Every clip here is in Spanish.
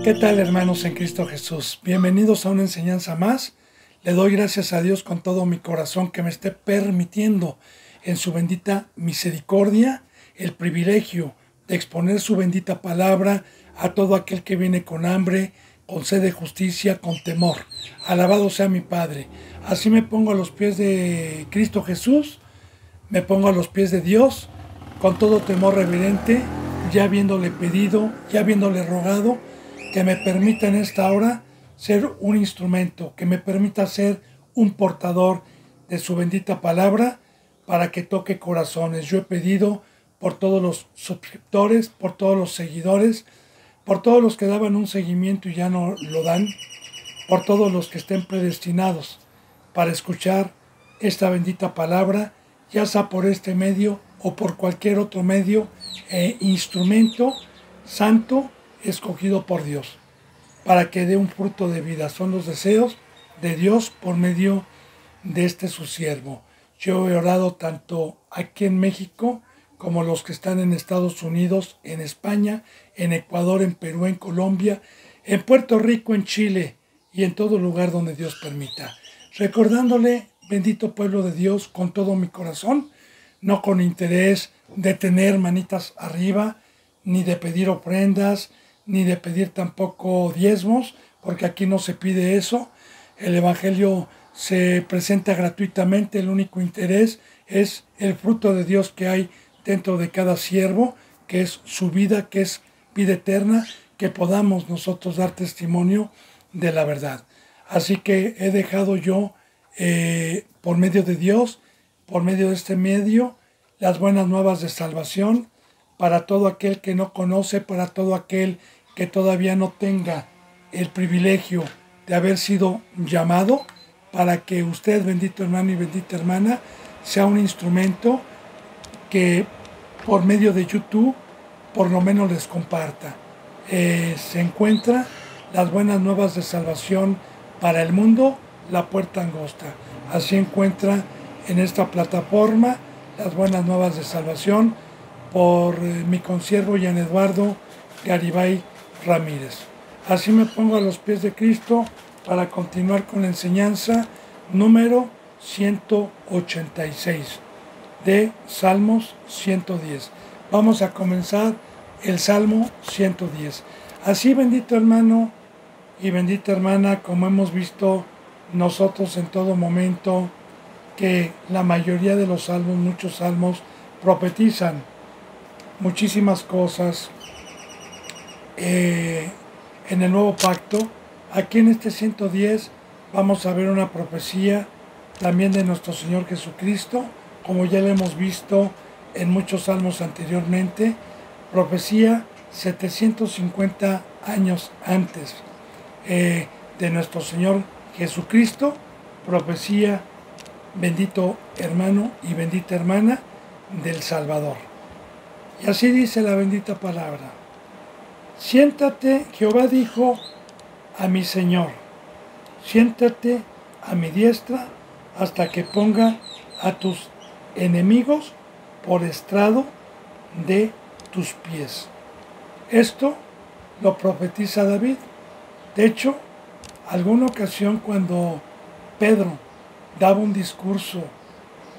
¿Qué tal, hermanos en Cristo Jesús? Bienvenidos a una enseñanza más. Le doy gracias a Dios con todo mi corazón que me esté permitiendo en su bendita misericordia el privilegio de exponer su bendita palabra a todo aquel que viene con hambre, con sed de justicia, con temor. Alabado sea mi Padre. Así me pongo a los pies de Cristo Jesús, me pongo a los pies de Dios con todo temor reverente, ya habiéndole pedido, ya habiéndole rogado que me permita en esta hora ser un instrumento, que me permita ser un portador de su bendita palabra para que toque corazones. Yo he pedido por todos los suscriptores, por todos los seguidores, por todos los que daban un seguimiento y ya no lo dan, por todos los que estén predestinados para escuchar esta bendita palabra, ya sea por este medio o por cualquier otro medio e instrumento santo escogido por Dios, para que dé un fruto de vida. Son los deseos de Dios por medio de este su siervo. Yo he orado tanto aquí en México como los que están en Estados Unidos, en España, en Ecuador, en Perú, en Colombia, en Puerto Rico, en Chile y en todo lugar donde Dios permita. Recordándole, bendito pueblo de Dios, con todo mi corazón, no con interés de tener manitas arriba, ni de pedir ofrendas, ni de pedir tampoco diezmos, porque aquí no se pide eso. El Evangelio se presenta gratuitamente, el único interés es el fruto de Dios que hay dentro de cada siervo, que es su vida, que es vida eterna, que podamos nosotros dar testimonio de la verdad. Así que he dejado yo, por medio de Dios, por medio de este medio, las buenas nuevas de salvación, para todo aquel que no conoce, para todo aquel que todavía no tenga el privilegio de haber sido llamado, para que usted, bendito hermano y bendita hermana, sea un instrumento que por medio de YouTube por lo menos les comparta. Se encuentra las buenas nuevas de salvación para el mundo, la puerta angosta. Así encuentra en esta plataforma las buenas nuevas de salvación por mi consiervo Jean Eduardo Garibay Ramírez. Así me pongo a los pies de Cristo para continuar con la enseñanza número 186 de Salmos 110. Vamos a comenzar el Salmo 110. Así, bendito hermano y bendita hermana, como hemos visto nosotros en todo momento, que la mayoría de los salmos, muchos salmos, profetizan muchísimas cosas en el nuevo pacto. Aquí en este 110 vamos a ver una profecía también de nuestro Señor Jesucristo, como ya lo hemos visto en muchos salmos anteriormente. Profecía 750 años antes de nuestro Señor Jesucristo. Profecía, bendito hermano y bendita hermana, del Salvador. Y así dice la bendita palabra: siéntate, Jehová dijo a mi Señor, siéntate a mi diestra hasta que ponga a tus enemigos por estrado de tus pies. Esto lo profetiza David. De hecho, alguna ocasión cuando Pedro daba un discurso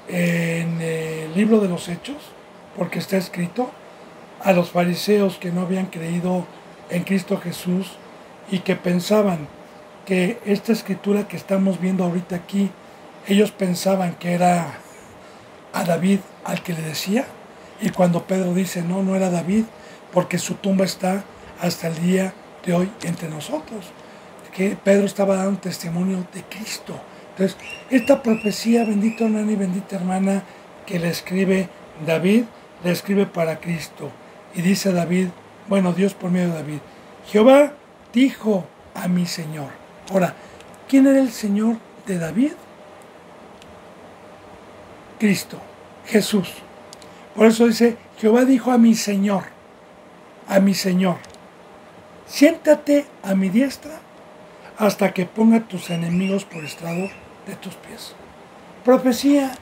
en el libro de los Hechos, porque está escrito, a los fariseos que no habían creído en Cristo Jesús y que pensaban que esta escritura que estamos viendo ahorita aquí, ellos pensaban que era a David al que le decía, y cuando Pedro dice no, no era David, porque su tumba está hasta el día de hoy entre nosotros, que Pedro estaba dando testimonio de Cristo. Entonces, esta profecía, bendito hermano y bendita hermana, que le escribe David, la escribe para Cristo. Y dice David, bueno, Dios por medio de David, Jehová dijo a mi Señor. Ahora, ¿quién era el Señor de David? Cristo, Jesús. Por eso dice, Jehová dijo a mi Señor, siéntate a mi diestra hasta que ponga tus enemigos por estrado de tus pies. Profecía,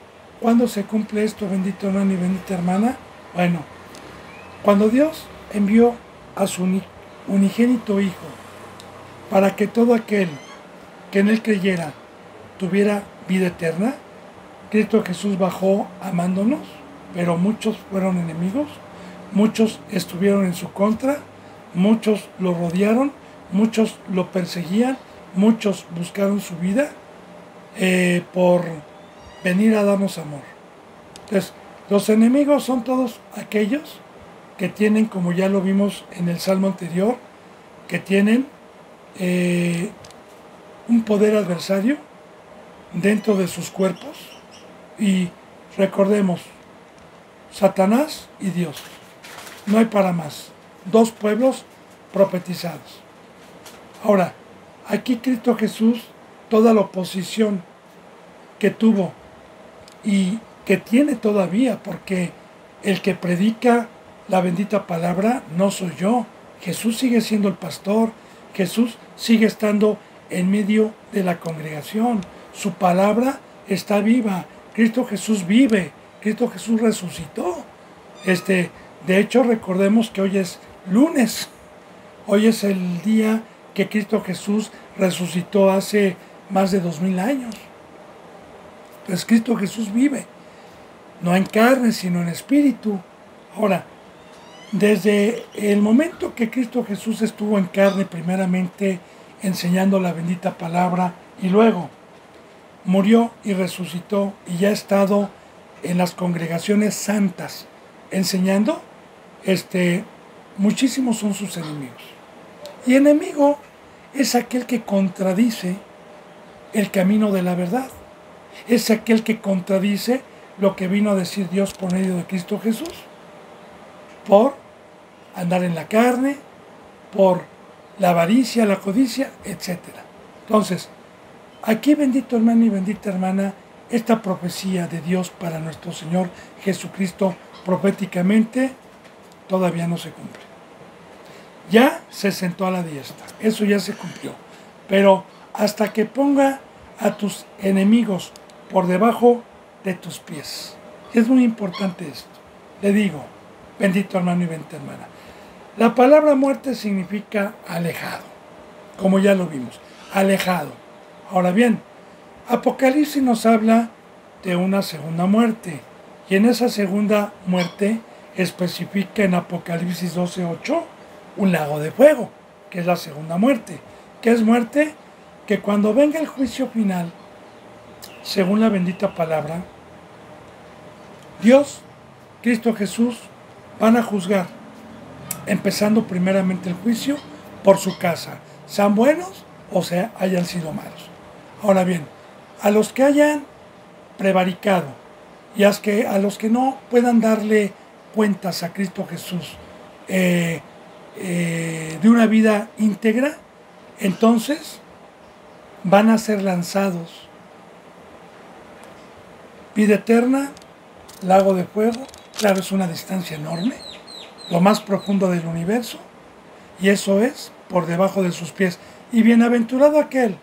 ¿cuándo se cumple esto, bendito hermano y bendita hermana? Bueno, cuando Dios envió a su unigénito Hijo, para que todo aquel que en Él creyera tuviera vida eterna, Cristo Jesús bajó amándonos, pero muchos fueron enemigos, muchos estuvieron en su contra, muchos lo rodearon, muchos lo perseguían, muchos buscaron su vida por venir a darnos amor. Entonces, los enemigos son todos aquellos que tienen, como ya lo vimos en el Salmo anterior, que tienen un poder adversario dentro de sus cuerpos. Y recordemos, Satanás y Dios. No hay para más. Dos pueblos profetizados. Ahora, aquí Cristo Jesús, toda la oposición que tuvo y que tiene todavía, porque el que predica la bendita palabra no soy yo. Jesús sigue siendo el pastor. Jesús sigue estando en medio de la congregación. Su palabra está viva. Cristo Jesús vive. Cristo Jesús resucitó. De hecho, recordemos que hoy es lunes. Hoy es el día que Cristo Jesús resucitó hace más de 2000 años. Pues Cristo Jesús vive. No en carne, sino en espíritu. Ahora, desde el momento que Cristo Jesús estuvo en carne, primeramente enseñando la bendita palabra, y luego murió y resucitó, y ya ha estado en las congregaciones santas enseñando, muchísimos son sus enemigos. Y enemigo es aquel que contradice el camino de la verdad. Es aquel que contradice lo que vino a decir Dios por medio de Cristo Jesús. Por andar en la carne, por la avaricia, la codicia, etc. Entonces, aquí, bendito hermano y bendita hermana, esta profecía de Dios para nuestro Señor Jesucristo proféticamente todavía no se cumple. Ya se sentó a la diestra, eso ya se cumplió. Pero hasta que ponga a tus enemigos por debajo de tus pies. Es muy importante esto. Le digo, bendito hermano y bendita hermana, la palabra muerte significa alejado, como ya lo vimos, alejado. Ahora bien, Apocalipsis nos habla de una segunda muerte, y en esa segunda muerte especifica en Apocalipsis 12:8 un lago de fuego, que es la segunda muerte. ¿Qué es muerte? Que cuando venga el juicio final, según la bendita palabra, Dios, Cristo Jesús, van a juzgar, empezando primeramente el juicio por su casa, sean buenos o sea hayan sido malos. Ahora bien, a los que hayan prevaricado y a los que no puedan darle cuentas a Cristo Jesús de una vida íntegra, entonces van a ser lanzados. Vida eterna, lago de fuego, claro, es una distancia enorme, lo más profundo del universo, y eso es por debajo de sus pies. Y bienaventurado aquel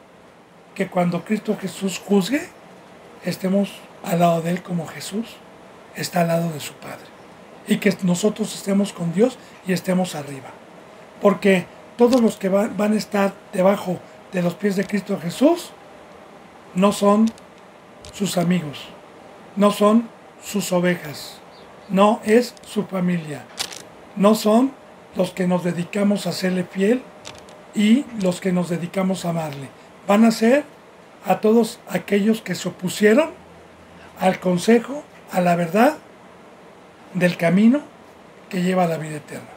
que cuando Cristo Jesús juzgue, estemos al lado de Él como Jesús está al lado de su Padre. Y que nosotros estemos con Dios y estemos arriba. Porque todos los que van a estar debajo de los pies de Cristo Jesús no son sus amigos, no son sus ovejas, no es su familia, no son los que nos dedicamos a serle fiel y los que nos dedicamos a amarle. Van a ser a todos aquellos que se opusieron al consejo, a la verdad del camino que lleva a la vida eterna,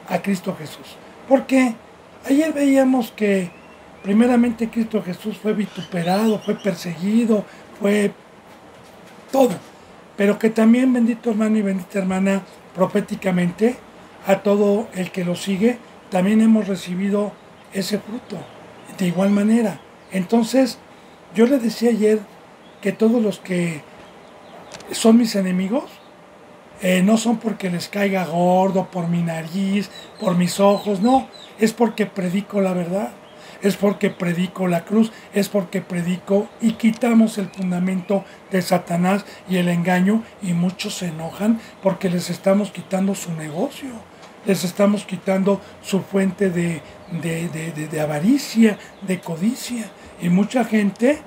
a Cristo Jesús. Porque ayer veíamos que primeramente Cristo Jesús fue vituperado, fue perseguido, fue todo, pero que también, bendito hermano y bendita hermana, proféticamente a todo el que lo sigue, también hemos recibido ese fruto, de igual manera. Entonces, yo le decía ayer que todos los que son mis enemigos, no son porque les caiga gordo, por mi nariz, por mis ojos, no, es porque predico la verdad, es porque predico la cruz, es porque predico y quitamos el fundamento de Satanás y el engaño, y muchos se enojan porque les estamos quitando su negocio. Les estamos quitando su fuente de avaricia, de codicia. Y mucha gente,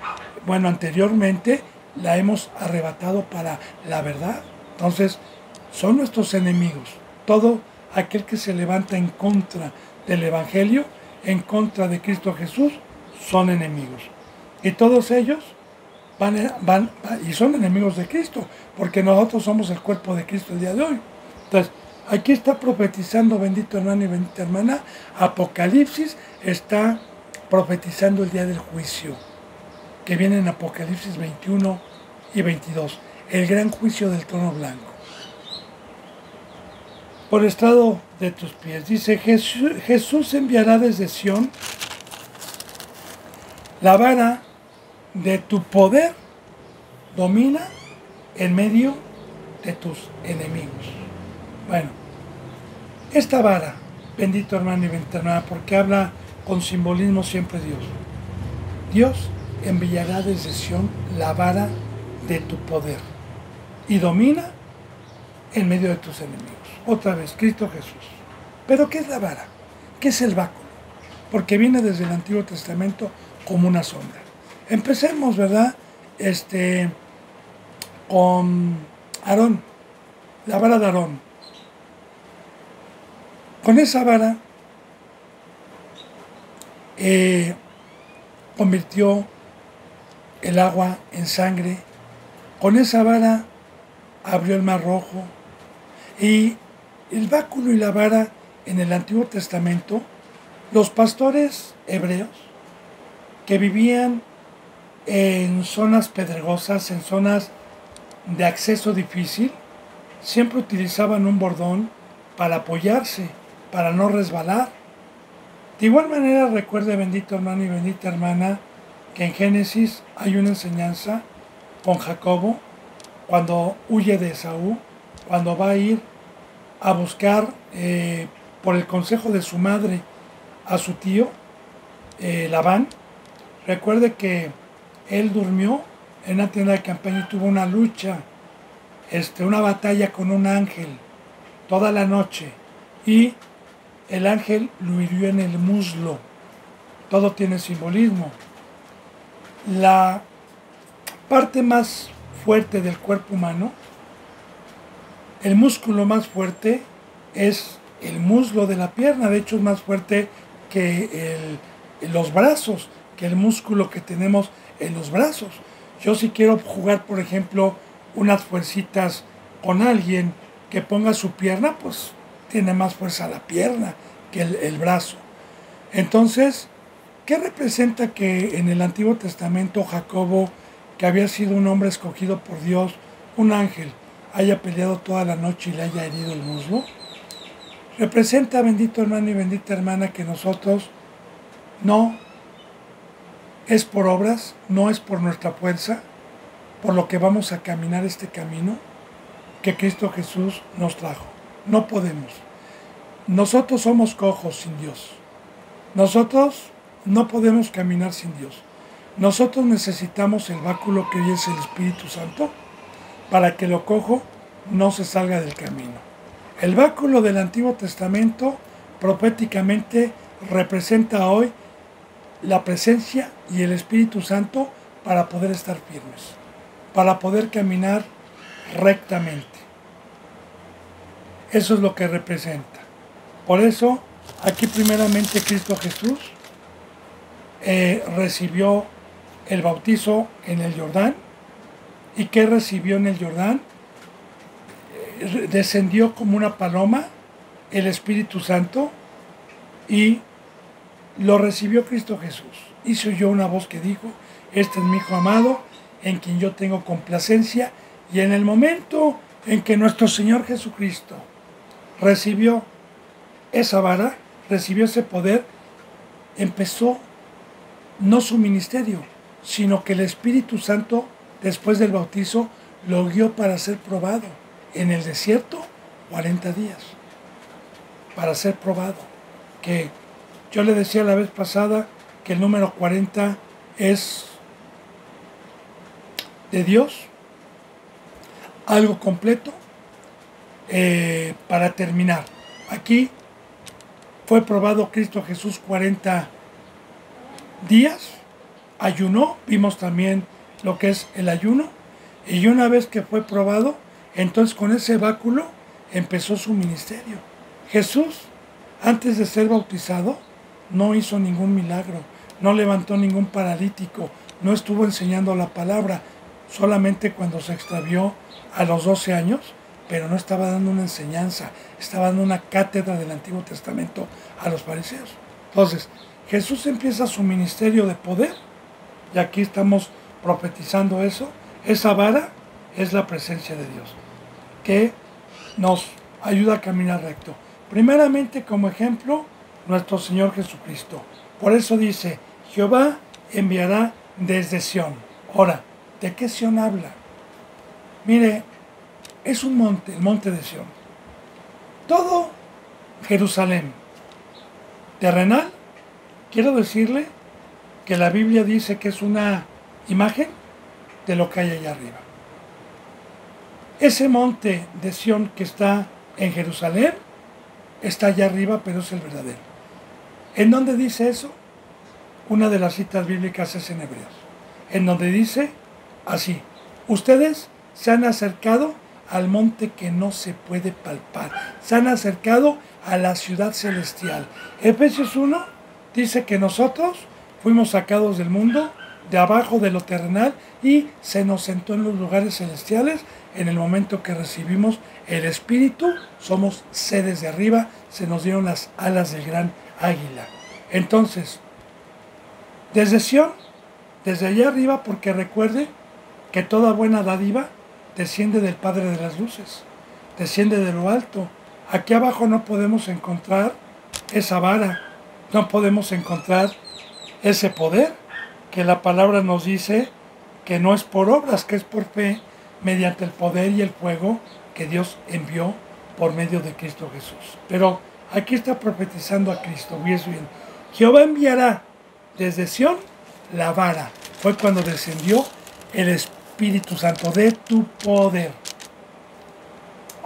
bueno, anteriormente la hemos arrebatado para la verdad. Entonces, son nuestros enemigos. Todo aquel que se levanta en contra del Evangelio, en contra de Cristo Jesús, son enemigos. Y todos ellos van y son enemigos de Cristo, porque nosotros somos el cuerpo de Cristo el día de hoy. Entonces, aquí está profetizando, bendito hermano y bendita hermana, Apocalipsis está profetizando el día del juicio, que viene en Apocalipsis 21 y 22, el gran juicio del trono blanco. Por estrado de tus pies, dice, Jesús enviará desde Sión la vara de tu poder, domina en medio de tus enemigos. Bueno, esta vara, bendito hermano y bendita hermana, porque habla con simbolismo siempre Dios. Dios enviará desde Sión la vara de tu poder y domina en medio de tus enemigos. Otra vez, Cristo Jesús. ¿Pero qué es la vara? ¿Qué es el báculo? Porque viene desde el Antiguo Testamento como una sombra. Empecemos, ¿verdad? Con Aarón, la vara de Aarón. Con esa vara convirtió el agua en sangre. Con esa vara abrió el mar Rojo. Y el báculo y la vara en el Antiguo Testamento, los pastores hebreos que vivían en zonas pedregosas, en zonas de acceso difícil, siempre utilizaban un bordón para apoyarse, para no resbalar. De igual manera, recuerde, bendito hermano y bendita hermana, que en Génesis hay una enseñanza con Jacobo, cuando huye de Esaú, cuando va a ir a buscar por el consejo de su madre a su tío Labán. Recuerde que él durmió en una tienda de campaña y tuvo una lucha, una batalla con un ángel toda la noche, y el ángel lo hirió en el muslo. Todo tiene simbolismo. La parte más fuerte del cuerpo humano, el músculo más fuerte es el muslo de la pierna. De hecho, es más fuerte que los brazos, que el músculo que tenemos en los brazos. Yo, si quiero jugar, por ejemplo, unas fuercitas con alguien que ponga su pierna, pues tiene más fuerza la pierna que el brazo. Entonces, ¿qué representa que en el Antiguo Testamento Jacobo, que había sido un hombre escogido por Dios, un ángel, haya peleado toda la noche y le haya herido el muslo? Representa, bendito hermano y bendita hermana, que nosotros no es por obras, no es por nuestra fuerza, por lo que vamos a caminar este camino que Cristo Jesús nos trajo. No podemos. Nosotros somos cojos sin Dios. Nosotros no podemos caminar sin Dios. Nosotros necesitamos el báculo que hoy es el Espíritu Santo para que lo cojo no se salga del camino. El báculo del Antiguo Testamento proféticamente representa hoy la presencia y el Espíritu Santo para poder estar firmes, para poder caminar rectamente. Eso es lo que representa. Por eso, aquí primeramente Cristo Jesús recibió el bautizo en el Jordán. ¿Y qué recibió en el Jordán? Descendió como una paloma el Espíritu Santo y lo recibió Cristo Jesús. Y se oyó una voz que dijo: este es mi Hijo amado, en quien yo tengo complacencia. Y en el momento en que nuestro Señor Jesucristo recibió esa vara, recibió ese poder, empezó no su ministerio, sino que el Espíritu Santo, después del bautizo, lo guió para ser probado en el desierto 40 días, para ser probado. Que yo le decía la vez pasada que el número 40 es de Dios, algo completo para terminar. Aquí fue probado Cristo Jesús 40 días, ayunó, vimos también lo que es el ayuno, y una vez que fue probado, entonces con ese báculo empezó su ministerio. Jesús, antes de ser bautizado, no hizo ningún milagro, no levantó ningún paralítico, no estuvo enseñando la palabra, solamente cuando se extravió a los 12 años, pero no estaba dando una enseñanza, estaba dando una cátedra del Antiguo Testamento a los fariseos. Entonces, Jesús empieza su ministerio de poder, y aquí estamos profetizando eso. Esa vara es la presencia de Dios, que nos ayuda a caminar recto. Primeramente, como ejemplo, nuestro Señor Jesucristo. Por eso dice, Jehová enviará desde Sión. Ahora, ¿de qué Sión habla? Mire, es un monte, el monte de Sión. Todo Jerusalén terrenal, quiero decirle que la Biblia dice que es una imagen de lo que hay allá arriba. Ese monte de Sión que está en Jerusalén, está allá arriba, pero es el verdadero. ¿En dónde dice eso? Una de las citas bíblicas es en Hebreos, en donde dice así: ustedes se han acercado al monte que no se puede palpar, se han acercado a la ciudad celestial. Efesios 1 dice que nosotros fuimos sacados del mundo, de abajo de lo terrenal, y se nos sentó en los lugares celestiales. En el momento que recibimos el Espíritu, somos sedes de arriba, se nos dieron las alas del gran águila. Entonces, desde Sión, desde allá arriba, porque recuerde que toda buena dádiva desciende del Padre de las luces, desciende de lo alto. Aquí abajo no podemos encontrar esa vara, no podemos encontrar ese poder, que la palabra nos dice que no es por obras, que es por fe, mediante el poder y el fuego que Dios envió por medio de Cristo Jesús. Pero aquí está profetizando a Cristo, bien. Jehová enviará desde Sión la vara. Fue cuando descendió el Espíritu Santo de tu poder.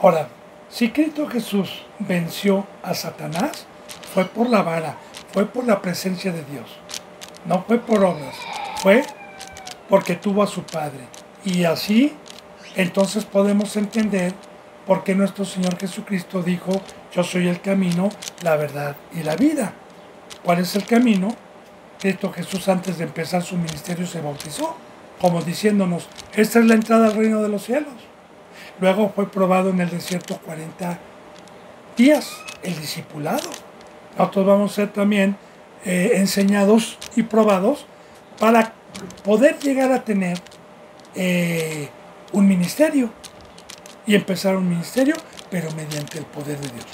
Ahora, si Cristo Jesús venció a Satanás, fue por la vara, fue por la presencia de Dios. No fue por obras, fue porque tuvo a su Padre. Y así, entonces podemos entender por qué nuestro Señor Jesucristo dijo: yo soy el camino, la verdad y la vida. ¿Cuál es el camino? Cristo Jesús, antes de empezar su ministerio, se bautizó, como diciéndonos: esta es la entrada al reino de los cielos. Luego fue probado en el desierto 40 días, el discipulado. Nosotros vamos a ser también enseñados y probados para poder llegar a tener un ministerio, y empezar un ministerio, pero mediante el poder de Dios.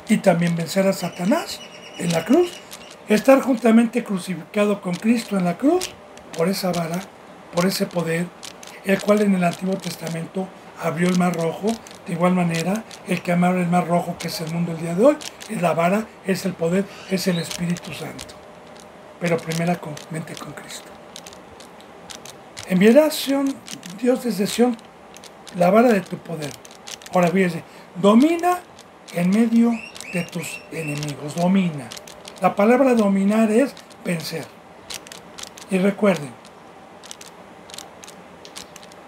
Y también vencer a Satanás en la cruz, estar juntamente crucificado con Cristo en la cruz, por esa vara, por ese poder, el cual en el Antiguo Testamento abrió el Mar Rojo. De igual manera, el que abre el Mar Rojo, que es el mundo el día de hoy, es la vara, es el poder, es el Espíritu Santo. Pero primeramente con Cristo. Enviará Dios desde Sión la vara de tu poder. Ahora fíjese, domina en medio de tus enemigos, domina. La palabra dominar es vencer. Y recuerden,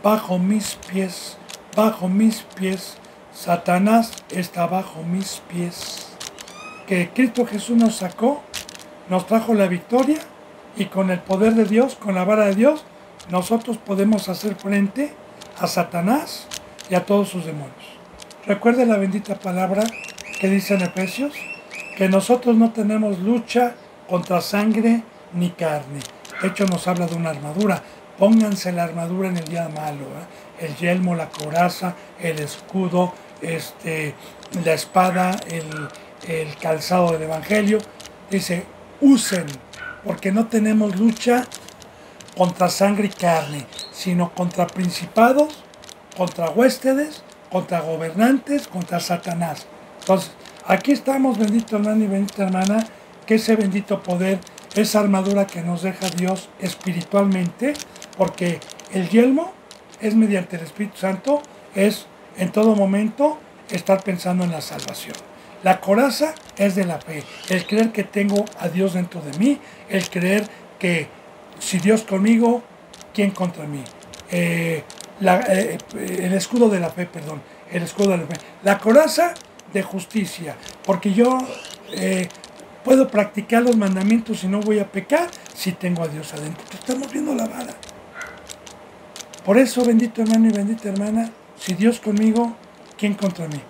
bajo mis pies, Satanás está bajo mis pies. Que Cristo Jesús nos sacó, nos trajo la victoria, y con el poder de Dios, con la vara de Dios, nosotros podemos hacer frente a Satanás y a todos sus demonios. Recuerde la bendita palabra que dice en Efesios, que nosotros no tenemos lucha contra sangre ni carne. De hecho, nos habla de una armadura. Pónganse la armadura en el día malo, el yelmo, la coraza, el escudo, la espada, el calzado del Evangelio. Dice, usen, porque no tenemos lucha contra sangre y carne, sino contra principados, contra huéspedes, contra gobernantes, contra Satanás. Entonces, aquí estamos, bendito hermano y bendita hermana, que ese bendito poder, esa armadura que nos deja Dios espiritualmente, porque el yelmo es mediante el Espíritu Santo, es en todo momento estar pensando en la salvación. La coraza es de la fe, el creer que tengo a Dios dentro de mí, el creer que si Dios conmigo, ¿quién contra mí? El escudo de la fe, perdón, el escudo de la fe. La coraza de justicia, porque yo puedo practicar los mandamientos y no voy a pecar si tengo a Dios adentro. Estamos viendo la vara. Por eso, bendito hermano y bendita hermana, si Dios conmigo, ¿quién contra mí?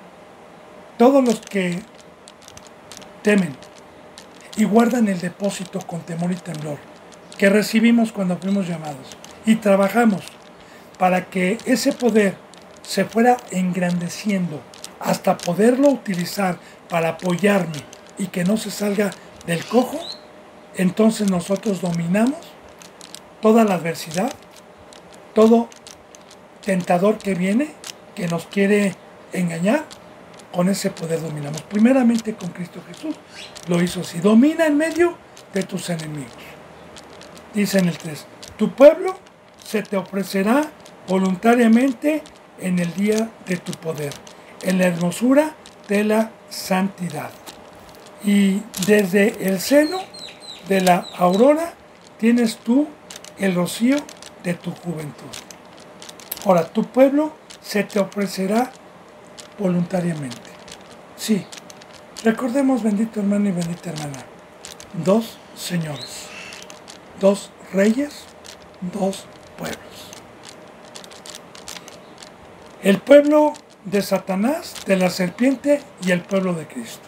Todos los que temen y guardan el depósito con temor y temblor que recibimos cuando fuimos llamados y trabajamos para que ese poder se fuera engrandeciendo hasta poderlo utilizar para apoyarme y que no se salga del cojo, entonces nosotros dominamos toda la adversidad, todo tentador que viene, que nos quiere engañar, con ese poder dominamos. Primeramente con Cristo Jesús lo hizo así. Domina en medio de tus enemigos. Dice en el 3, tu pueblo se te ofrecerá voluntariamente en el día de tu poder, en la hermosura de la santidad. Y desde el seno de la aurora tienes tú el rocío de tu juventud. Ahora, tu pueblo se te ofrecerá voluntariamente. Sí, recordemos, bendito hermano y bendita hermana, dos señores, dos reyes, dos pueblos. El pueblo de Satanás, de la serpiente, y el pueblo de Cristo.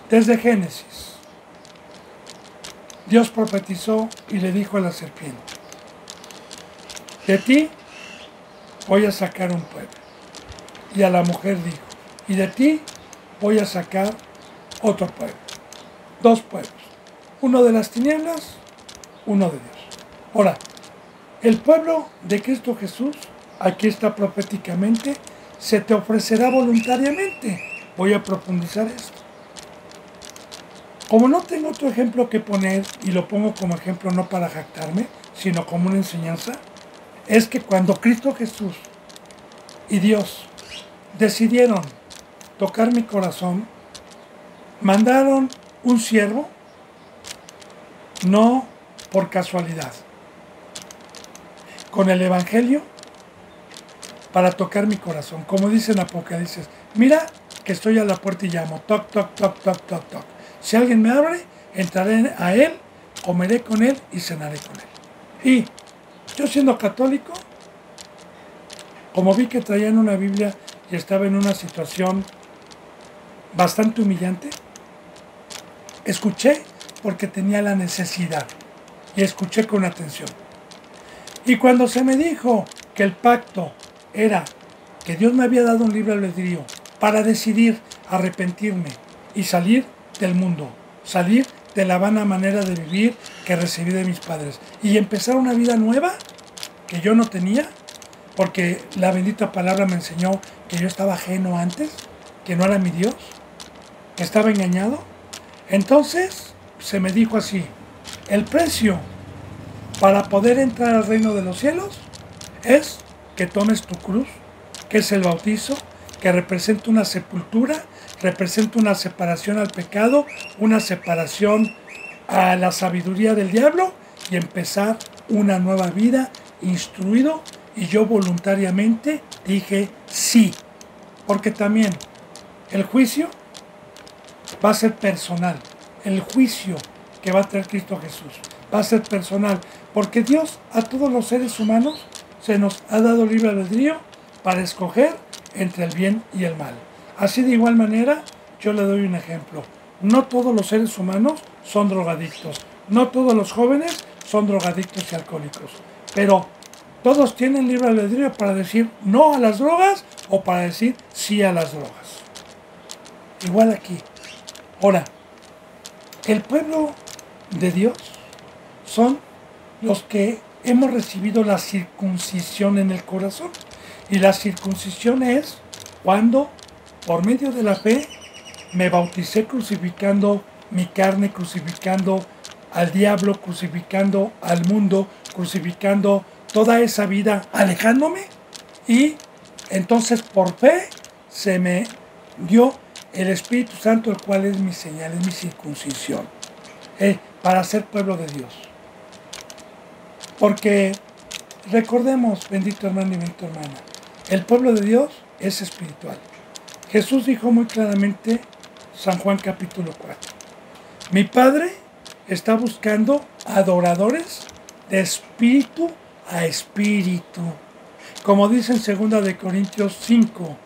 Desde Génesis, Dios profetizó y le dijo a la serpiente, de ti voy a sacar un pueblo. Y a la mujer dijo, y de ti voy a sacar otro pueblo. Dos pueblos. Uno de las tinieblas, uno de Dios. Ahora, el pueblo de Cristo Jesús, aquí está proféticamente, se te ofrecerá voluntariamente. Voy a profundizar esto. Como no tengo otro ejemplo que poner, y lo pongo como ejemplo no para jactarme, sino como una enseñanza, es que cuando Cristo Jesús y Dios decidieron tocar mi corazón, mandaron un siervo, no por casualidad, con el Evangelio para tocar mi corazón. Como dice en Apocalipsis, mira que estoy a la puerta y llamo, toc, toc, toc, toc, toc, toc. Si alguien me abre, entraré a él, comeré con él y cenaré con él. Y yo siendo católico, como vi que traían una Biblia y estaba en una situación bastante humillante, escuché porque tenía la necesidad y escuché con atención. Y cuando se me dijo que el pacto era que Dios me había dado un libre albedrío para decidir arrepentirme y salir del mundo, salir de la vana manera de vivir que recibí de mis padres y empezar una vida nueva que yo no tenía, porque la bendita palabra me enseñó que yo estaba ajeno antes, que no era mi Dios, que estaba engañado. Entonces se me dijo así, el precio para poder entrar al reino de los cielos es que tomes tu cruz, que es el bautizo, que representa una sepultura, representa una separación al pecado, una separación a la sabiduría del diablo y empezar una nueva vida instruido. Y yo voluntariamente dije sí, porque también el juicio va a ser personal. El juicio que va a traer Cristo Jesús va a ser personal, porque Dios a todos los seres humanos se nos ha dado libre albedrío para escoger entre el bien y el mal. Así de igual manera, yo le doy un ejemplo. No todos los seres humanos son drogadictos, no todos los jóvenes son drogadictos y alcohólicos, pero todos tienen libre albedrío para decir no a las drogas o para decir sí a las drogas. Igual aquí. Ahora, el pueblo de Dios son los que hemos recibido la circuncisión en el corazón. Y la circuncisión es cuando, por medio de la fe, me bauticé crucificando mi carne, crucificando al diablo, crucificando al mundo, crucificando toda esa vida, alejándome. Y entonces por fe se me dio el Espíritu Santo, el cual es mi señal, es mi circuncisión, para ser pueblo de Dios. Porque recordemos, bendito hermano y bendita hermana, el pueblo de Dios es espiritual. Jesús dijo muy claramente, San Juan capítulo 4, mi Padre está buscando adoradores de espíritu a espíritu. Como dice en 2 de Corintios 5,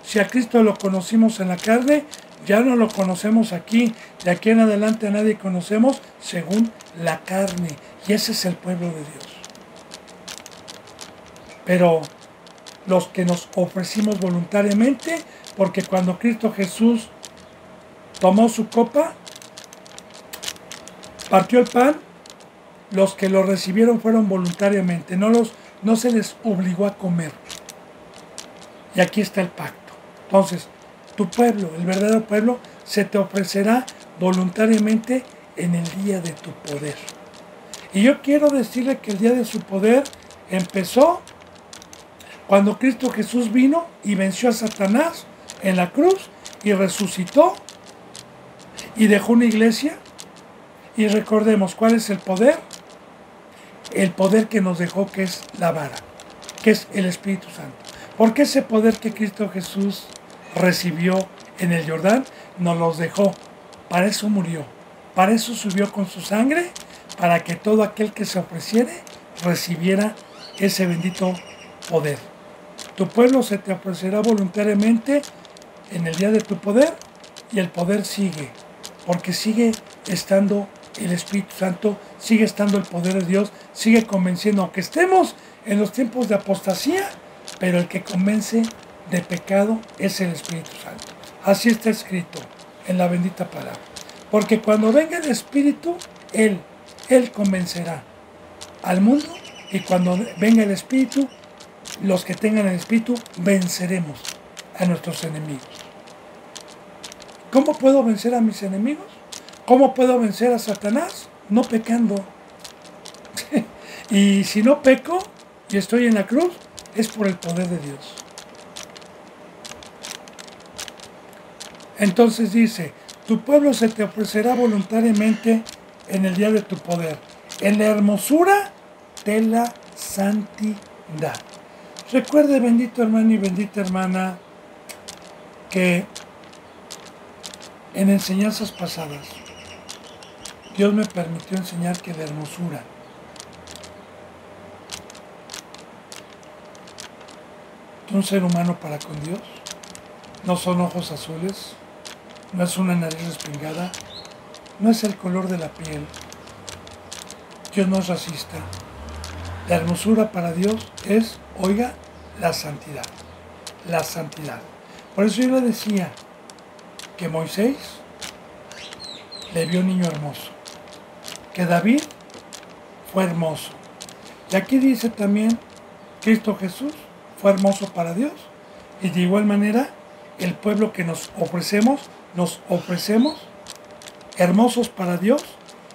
si a Cristo lo conocimos en la carne, ya no lo conocemos aquí. De aquí en adelante a nadie conocemos según la carne. Y ese es el pueblo de Dios. Pero los que nos ofrecimos voluntariamente, porque cuando Cristo Jesús tomó su copa, partió el pan, los que lo recibieron fueron voluntariamente, no se les obligó a comer. Y aquí está el pacto. Entonces, tu pueblo, el verdadero pueblo, se te ofrecerá voluntariamente en el día de tu poder. Y yo quiero decirle que el día de su poder empezó cuando Cristo Jesús vino y venció a Satanás en la cruz y resucitó y dejó una iglesia. Y recordemos, ¿cuál es el poder? El poder que nos dejó, que es la vara, que es el Espíritu Santo. Porque ese poder que Cristo Jesús recibió en el Jordán nos los dejó. Para eso murió, para eso subió con su sangre, para que todo aquel que se ofreciere recibiera ese bendito poder. Tu pueblo se te ofrecerá voluntariamente en el día de tu poder, y el poder sigue, porque sigue estando el Espíritu Santo, sigue estando el poder de Dios, sigue convenciendo, aunque estemos en los tiempos de apostasía, pero el que convence de pecado es el Espíritu Santo. Así está escrito en la bendita palabra. Porque cuando venga el Espíritu, Él convencerá al mundo, y cuando venga el Espíritu, los que tengan el Espíritu venceremos a nuestros enemigos. ¿Cómo puedo vencer a mis enemigos? ¿Cómo puedo vencer a Satanás? No pecando. Y si no peco y estoy en la cruz, es por el poder de Dios. Entonces dice, tu pueblo se te ofrecerá voluntariamente en el día de tu poder, en la hermosura de la santidad. Recuerde, bendito hermano y bendita hermana, que en enseñanzas pasadas Dios me permitió enseñar que la hermosura de un ser humano para con Dios no son ojos azules, no es una nariz respingada, no es el color de la piel. Dios no es racista. La hermosura para Dios es, oiga, la santidad. La santidad. Por eso yo le decía que Moisés le vio un niño hermoso, que David fue hermoso. Y aquí dice también, Cristo Jesús fue hermoso para Dios. Y de igual manera, el pueblo que nos ofrecemos hermosos para Dios,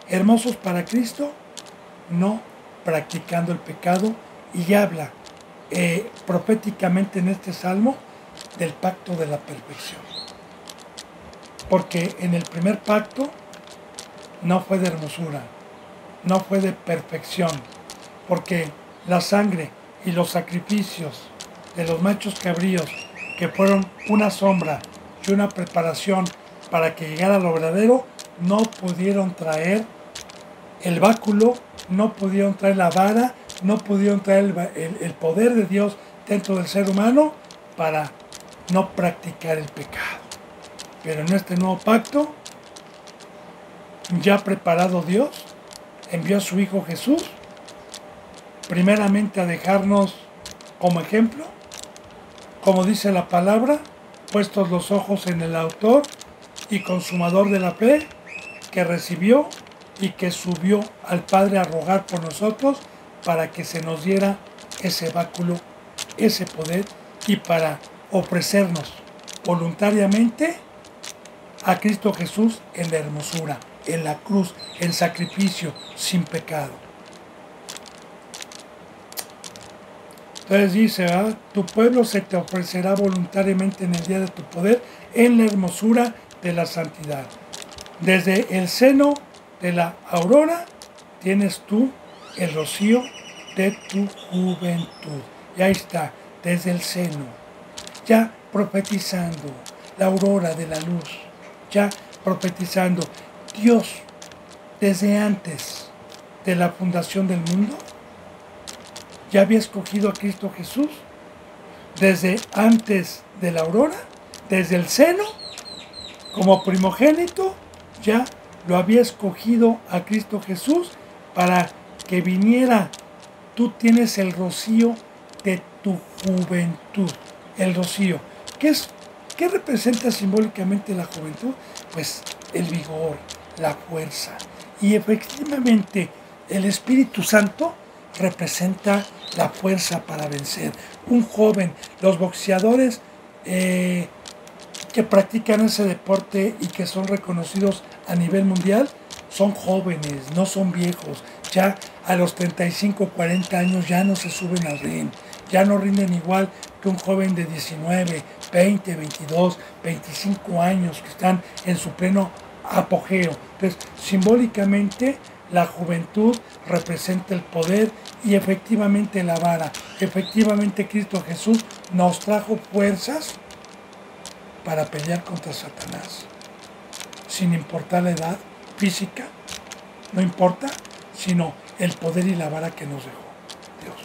hermosos para Cristo, no practicando el pecado. Y habla proféticamente en este salmo del pacto de la perfección. Porque en el primer pacto no fue de hermosura, no fue de perfección, porque la sangre y los sacrificios de los machos cabríos, que fueron una sombra y una preparación para que llegara lo verdadero, no pudieron traer el báculo, no pudieron traer la vara, no pudieron traer el poder de Dios dentro del ser humano para no practicar el pecado. Pero en este nuevo pacto, ya preparado Dios, envió a su Hijo Jesús, primeramente a dejarnos como ejemplo, como dice la palabra, puestos los ojos en el autor y consumador de la fe, que recibió y que subió al Padre a rogar por nosotros para que se nos diera ese báculo, ese poder, y para ofrecernos voluntariamente a Cristo Jesús en la hermosura, en la cruz, en sacrificio, sin pecado. Entonces dice, tu pueblo se te ofrecerá voluntariamente en el día de tu poder, en la hermosura de la santidad. Desde el seno de la aurora tienes tú el rocío de tu juventud. Y ahí está, desde el seno, ya profetizando la aurora de la luz, ya profetizando. Dios, desde antes de la fundación del mundo, ya había escogido a Cristo Jesús. Desde antes de la aurora, desde el seno, como primogénito, ya lo había escogido a Cristo Jesús para que viniera. Tú tienes el rocío de tu juventud. El rocío. ¿Qué representa simbólicamente la juventud? Pues el vigor, la fuerza. Y efectivamente el Espíritu Santo representa la fuerza para vencer. Un joven, los boxeadores que practican ese deporte y que son reconocidos a nivel mundial, son jóvenes, no son viejos. Ya a los 35, 40 años ya no se suben al ring, ya no rinden igual que un joven de 19, 20, 22, 25 años que están en su pleno apogeo. Entonces, simbólicamente, la juventud representa el poder y efectivamente la vara. Efectivamente, Cristo Jesús nos trajo fuerzas para pelear contra Satanás, sin importar la edad física, no importa, sino el poder y la vara que nos dejó Dios.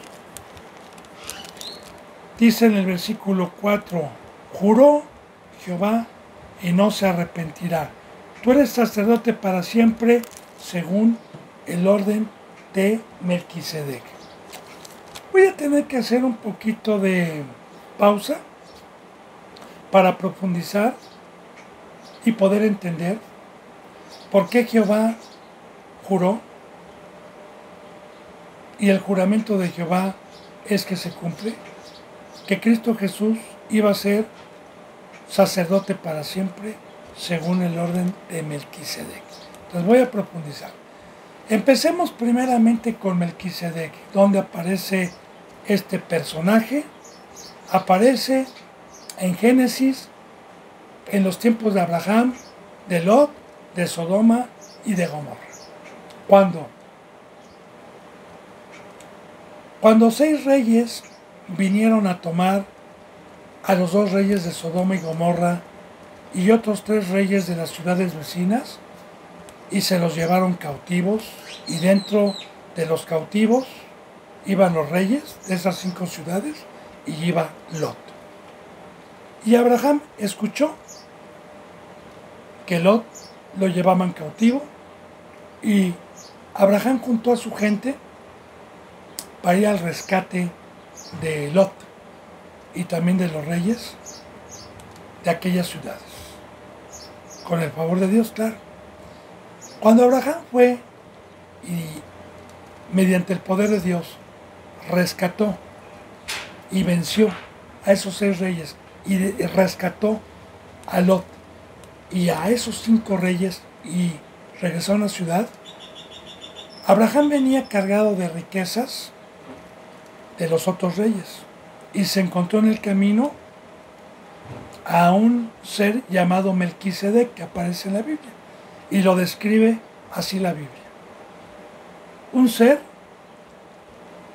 Dice en el versículo 4, juró Jehová y no se arrepentirá. Tú eres sacerdote para siempre según el orden de Melquisedec. Voy a tener que hacer un poquito de pausa para profundizar y poder entender por qué Jehová juró. Y el juramento de Jehová es que se cumple, que Cristo Jesús iba a ser sacerdote para siempre según el orden de Melquisedec. Entonces voy a profundizar. Empecemos primeramente con Melquisedec, donde aparece este personaje. Aparece en Génesis, en los tiempos de Abraham, de Lot, de Sodoma y de Gomorra. Cuando 6 reyes vinieron a tomar a los 2 reyes de Sodoma y Gomorra y otros 3 reyes de las ciudades vecinas y se los llevaron cautivos, y dentro de los cautivos iban los reyes de esas 5 ciudades y iba Lot. Y Abraham escuchó que Lot lo llevaban cautivo y Abraham juntó a su gente para ir al rescate de Lot y también de los reyes de aquellas ciudades. Con el favor de Dios, claro. Cuando Abraham fue y mediante el poder de Dios rescató y venció a esos 6 reyes y rescató a Lot y a esos 5 reyes y regresó a una ciudad, Abraham venía cargado de riquezas de los otros reyes y se encontró en el camino a un ser llamado Melquisedec que aparece en la Biblia y lo describe así la Biblia. Un ser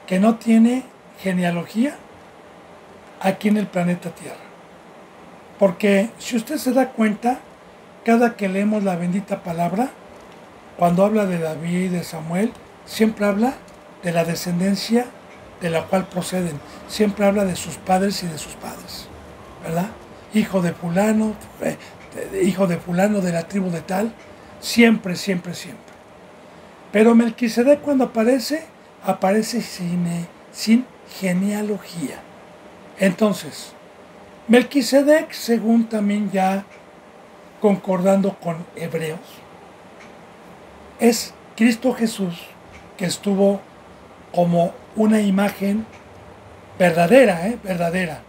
que no tiene genealogía aquí en el planeta Tierra. Porque si usted se da cuenta, cada que leemos la bendita palabra, cuando habla de David y de Samuel, siempre habla de la descendencia de la cual proceden. Siempre habla de sus padres y de sus padres, ¿verdad? Hijo de fulano de la tribu de tal, siempre, siempre, siempre. Pero Melquisedec cuando aparece sin genealogía. Entonces, Melquisedec, según también ya concordando con Hebreos, es Cristo Jesús que estuvo como una imagen verdadera,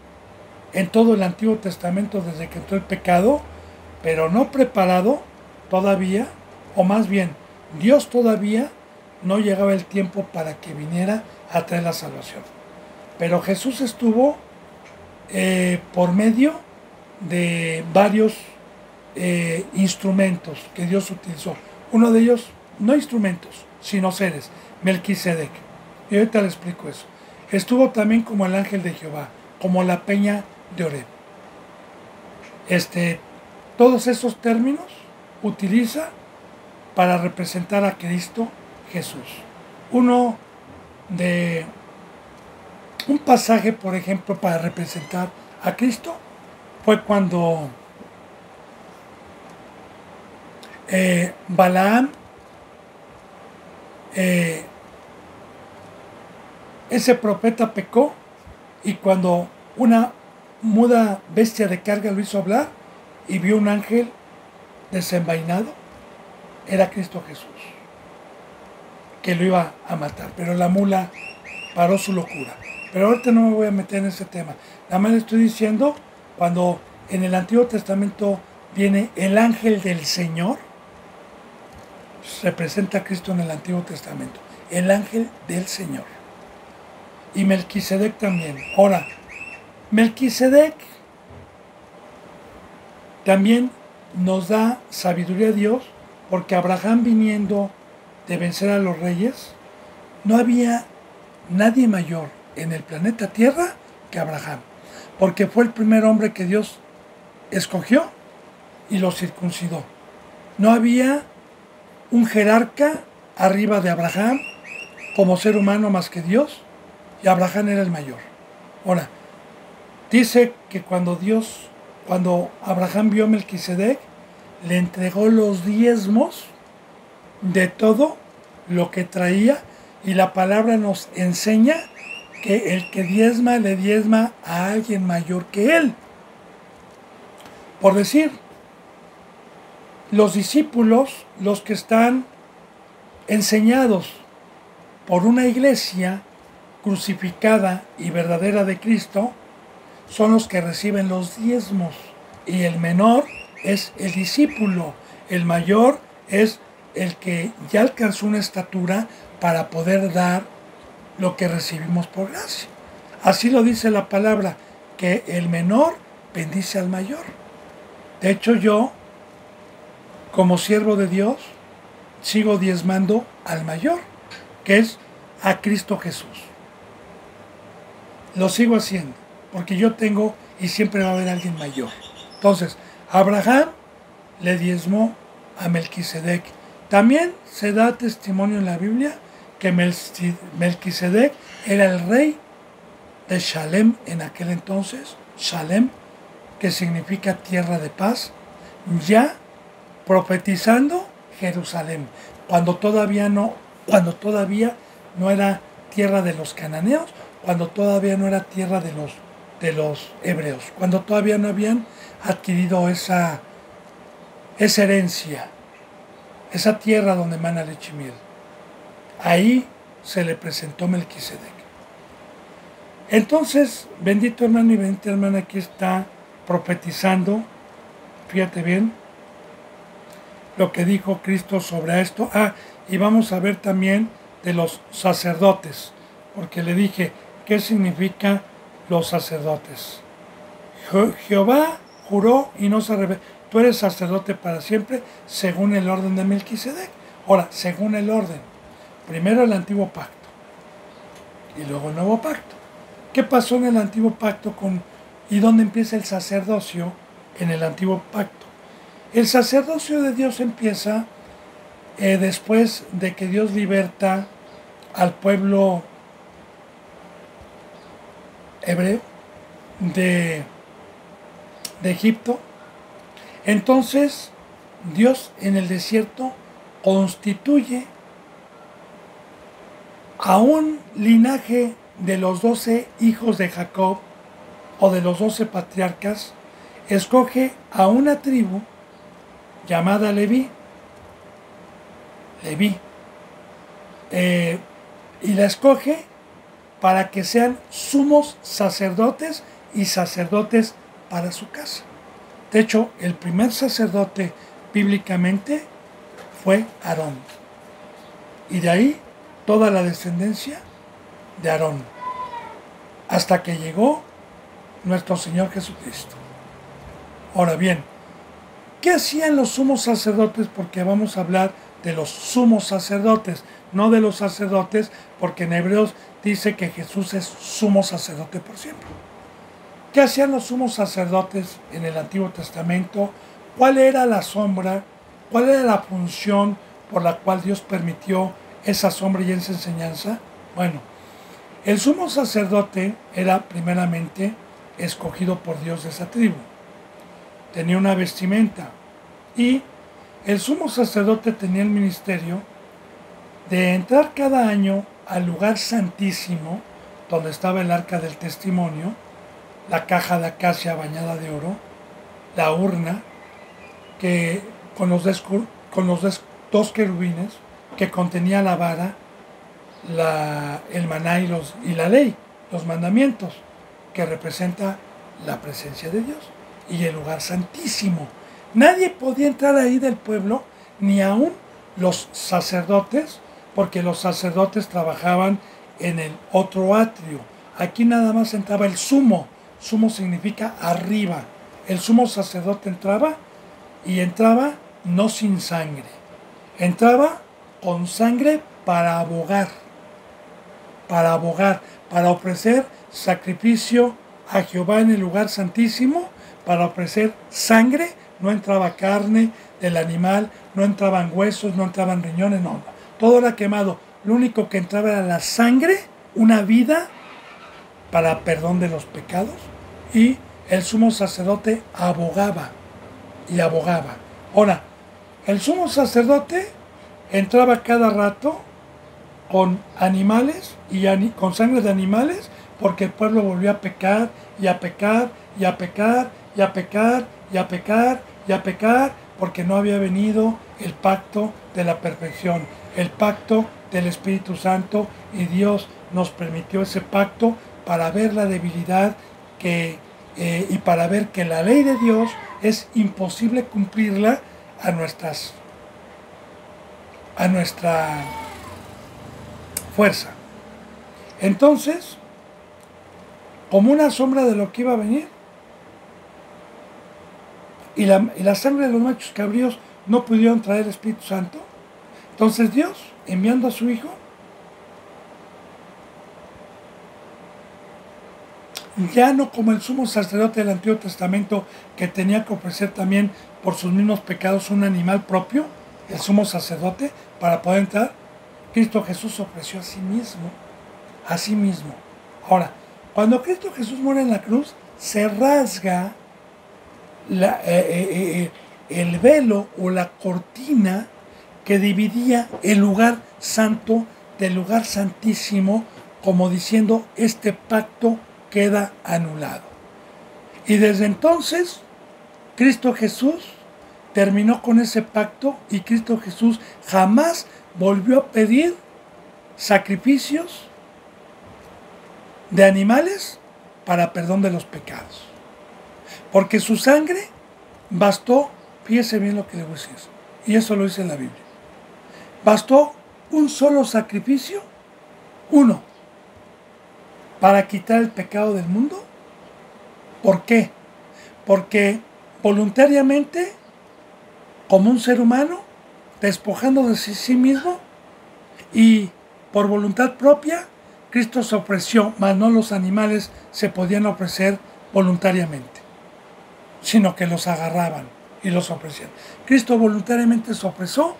en todo el Antiguo Testamento desde que entró el pecado, pero no preparado todavía, o más bien, Dios todavía no llegaba el tiempo para que viniera a traer la salvación. Pero Jesús estuvo por medio de varios instrumentos que Dios utilizó. Uno de ellos, no instrumentos, sino seres, Melquisedec. Y ahorita le explico eso. Estuvo también como el ángel de Jehová, como la peña de Oreb. Todos esos términos utiliza para representar a Cristo Jesús. Un pasaje, por ejemplo, para representar a Cristo fue cuando Balaam, ese profeta pecó, y cuando una muda bestia de carga lo hizo hablar y vio un ángel desenvainado, era Cristo Jesús, que lo iba a matar, pero la mula paró su locura. Pero ahorita no me voy a meter en ese tema. Nada más le estoy diciendo, cuando en el Antiguo Testamento viene el ángel del Señor, representa a Cristo en el Antiguo Testamento, el ángel del Señor. Y Melquisedec también. Ahora, Melquisedec también nos da sabiduría a Dios, porque Abraham, viniendo de vencer a los reyes, no había nadie mayor en el planeta Tierra que Abraham, porque fue el primer hombre que Dios escogió y lo circuncidó. No había un jerarca arriba de Abraham como ser humano más que Dios, y Abraham era el mayor. Ahora, dice que cuando Abraham vio a Melquisedec, le entregó los diezmos de todo lo que traía, y la palabra nos enseña que el que diezma, le diezma a alguien mayor que él. Por decir, los discípulos, los que están enseñados por una iglesia crucificada y verdadera de Cristo, son los que reciben los diezmos, y el menor es el discípulo, el mayor es el que ya alcanzó una estatura para poder dar lo que recibimos por gracia. Así lo dice la palabra, que el menor bendice al mayor. De hecho, yo, como siervo de Dios, sigo diezmando al mayor, que es a Cristo Jesús. Lo sigo haciendo, porque yo tengo y siempre va a haber alguien mayor. Entonces, Abraham le diezmó a Melquisedec. También se da testimonio en la Biblia que Melquisedec era el rey de Shalem en aquel entonces, Shalem, que significa tierra de paz, ya profetizando Jerusalén, cuando todavía no era tierra de los cananeos, cuando todavía no era tierra de los hebreos, cuando todavía no habían adquirido esa herencia, esa tierra donde emana leche y miel. Ahí se le presentó Melquisedec. Entonces, bendito hermano y bendita hermana, aquí está profetizando, fíjate bien, lo que dijo Cristo sobre esto. Y vamos a ver también de los sacerdotes, porque le dije, ¿qué significa los sacerdotes? Jehová juró y no se rebeló. Tú eres sacerdote para siempre, según el orden de Melquisedec. Ahora, según el orden, primero el antiguo pacto y luego el nuevo pacto. ¿Qué pasó en el antiguo pacto y dónde empieza el sacerdocio en el antiguo pacto? El sacerdocio de Dios empieza después de que Dios liberta al pueblo hebreo de Egipto. Entonces Dios en el desierto constituye a un linaje de los 12 hijos de Jacob, o de los 12 patriarcas. Escoge a una tribu llamada Leví, y la escoge para que sean sumos sacerdotes y sacerdotes para su casa. De hecho, el primer sacerdote bíblicamente fue Aarón, y de ahí toda la descendencia de Aarón, hasta que llegó nuestro Señor Jesucristo. Ahora bien, ¿qué hacían los sumos sacerdotes? Porque vamos a hablar de los sumos sacerdotes, no de los sacerdotes, porque en Hebreos dice que Jesús es sumo sacerdote por siempre. ¿Qué hacían los sumos sacerdotes en el Antiguo Testamento? ¿Cuál era la sombra? ¿Cuál era la función por la cual Dios permitió esa sombra y esa enseñanza? Bueno, el sumo sacerdote era primeramente escogido por Dios de esa tribu. Tenía una vestimenta y el sumo sacerdote tenía el ministerio de entrar cada año al lugar santísimo donde estaba el arca del testimonio, la caja de acacia bañada de oro, la urna que con los dos querubines que contenía la vara, el maná y la ley, los mandamientos, que representa la presencia de Dios, y el lugar santísimo. Nadie podía entrar ahí del pueblo, ni aún los sacerdotes, porque los sacerdotes trabajaban en el otro atrio. Aquí nada más entraba el sumo. Sumo significa arriba. El sumo sacerdote entraba, y entraba no sin sangre. Entraba con sangre para abogar, para ofrecer sacrificio a Jehová en el lugar santísimo, para ofrecer sangre. No entraba carne del animal, no entraban huesos, no entraban riñones, no. Todo era quemado. Lo único que entraba era la sangre, una vida para perdón de los pecados, y el sumo sacerdote abogaba y abogaba. Ahora, el sumo sacerdote entraba cada rato con animales y con sangre de animales, porque el pueblo volvió a pecar y a pecar y a pecar y a pecar y a pecar y a pecar, porque no había venido el pacto de la perfección, el pacto del Espíritu Santo, y Dios nos permitió ese pacto para ver la debilidad y para ver que la ley de Dios es imposible cumplirla a nuestra fuerza. Entonces, como una sombra de lo que iba a venir, y la sangre de los machos cabríos no pudieron traer el Espíritu Santo, entonces Dios, enviando a su Hijo, ya no como el sumo sacerdote del Antiguo Testamento, que tenía que ofrecer también por sus mismos pecados un animal propio, el sumo sacerdote, para poder entrar. Cristo Jesús ofreció a sí mismo. A sí mismo. Ahora, cuando Cristo Jesús muere en la cruz, se rasga el velo o la cortina que dividía el lugar santo del lugar santísimo, como diciendo, este pacto queda anulado. Y desde entonces, Cristo Jesús terminó con ese pacto, y Cristo Jesús jamás volvió a pedir sacrificios de animales para perdón de los pecados. Porque su sangre bastó, fíjese bien lo que le voy a decir, y eso lo dice en la Biblia. Bastó un solo sacrificio, uno, para quitar el pecado del mundo. ¿Por qué? Porque voluntariamente, como un ser humano, despojando de sí mismo, y por voluntad propia, Cristo se ofreció, mas no los animales se podían ofrecer voluntariamente, sino que los agarraban y los ofrecían. Cristo voluntariamente se ofreció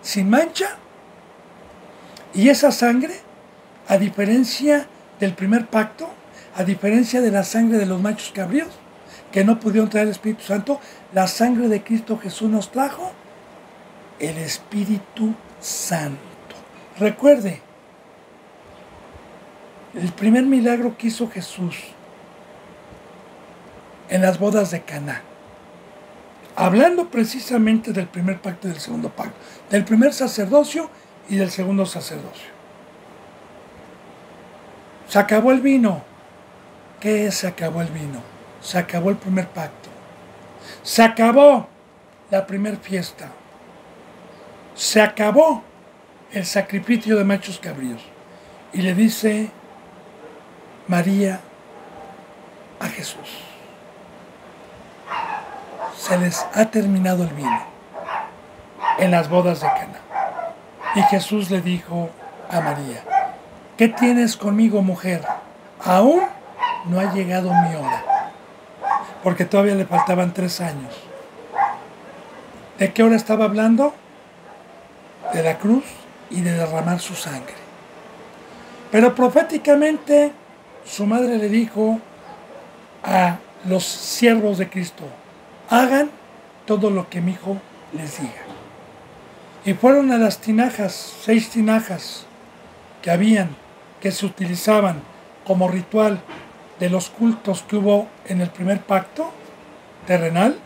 sin mancha, y esa sangre, a diferencia del primer pacto, a diferencia de la sangre de los machos cabríos, que no pudieron traer el Espíritu Santo, la sangre de Cristo Jesús nos trajo el Espíritu Santo. Recuerde, el primer milagro que hizo Jesús en las bodas de Caná, hablando precisamente del primer pacto y del segundo pacto, del primer sacerdocio y del segundo sacerdocio. Se acabó el vino. ¿Qué es se acabó el vino? Se acabó el primer pacto. Se acabó la primera fiesta. Se acabó el sacrificio de machos cabríos. Y le dice María a Jesús: se les ha terminado el vino en las bodas de Caná. Y Jesús le dijo a María: ¿qué tienes conmigo, mujer? Aún no ha llegado mi hora. Porque todavía le faltaban 3 años. ¿De qué hora estaba hablando? De la cruz y de derramar su sangre. Pero proféticamente su madre le dijo a los siervos de Cristo: hagan todo lo que mi hijo les diga. Y fueron a las tinajas, 6 tinajas que se utilizaban como ritual de los cultos que hubo en el primer pacto terrenal,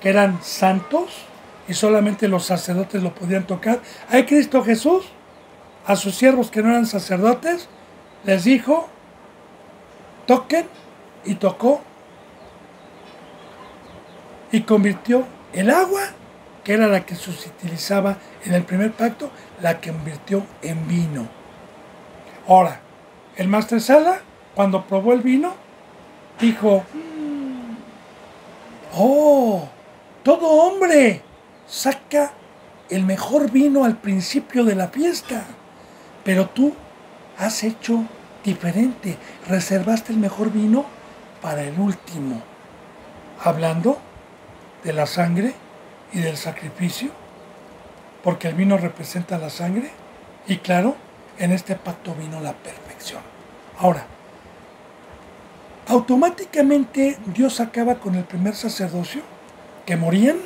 que eran santos y solamente los sacerdotes lo podían tocar. Ahí Cristo Jesús, a sus siervos que no eran sacerdotes, les dijo: toquen, y tocó, y convirtió el agua, que era la que se utilizaba en el primer pacto, la convirtió en vino. Ahora, el maestresala, cuando probó el vino, dijo: ¡oh! Todo hombre saca el mejor vino al principio de la fiesta, pero tú has hecho diferente, reservaste el mejor vino para el último. Hablando de la sangre y del sacrificio, porque el vino representa la sangre, y claro, en este pacto vino la perfección. Ahora, automáticamente Dios acaba con el primer sacerdocio, que morían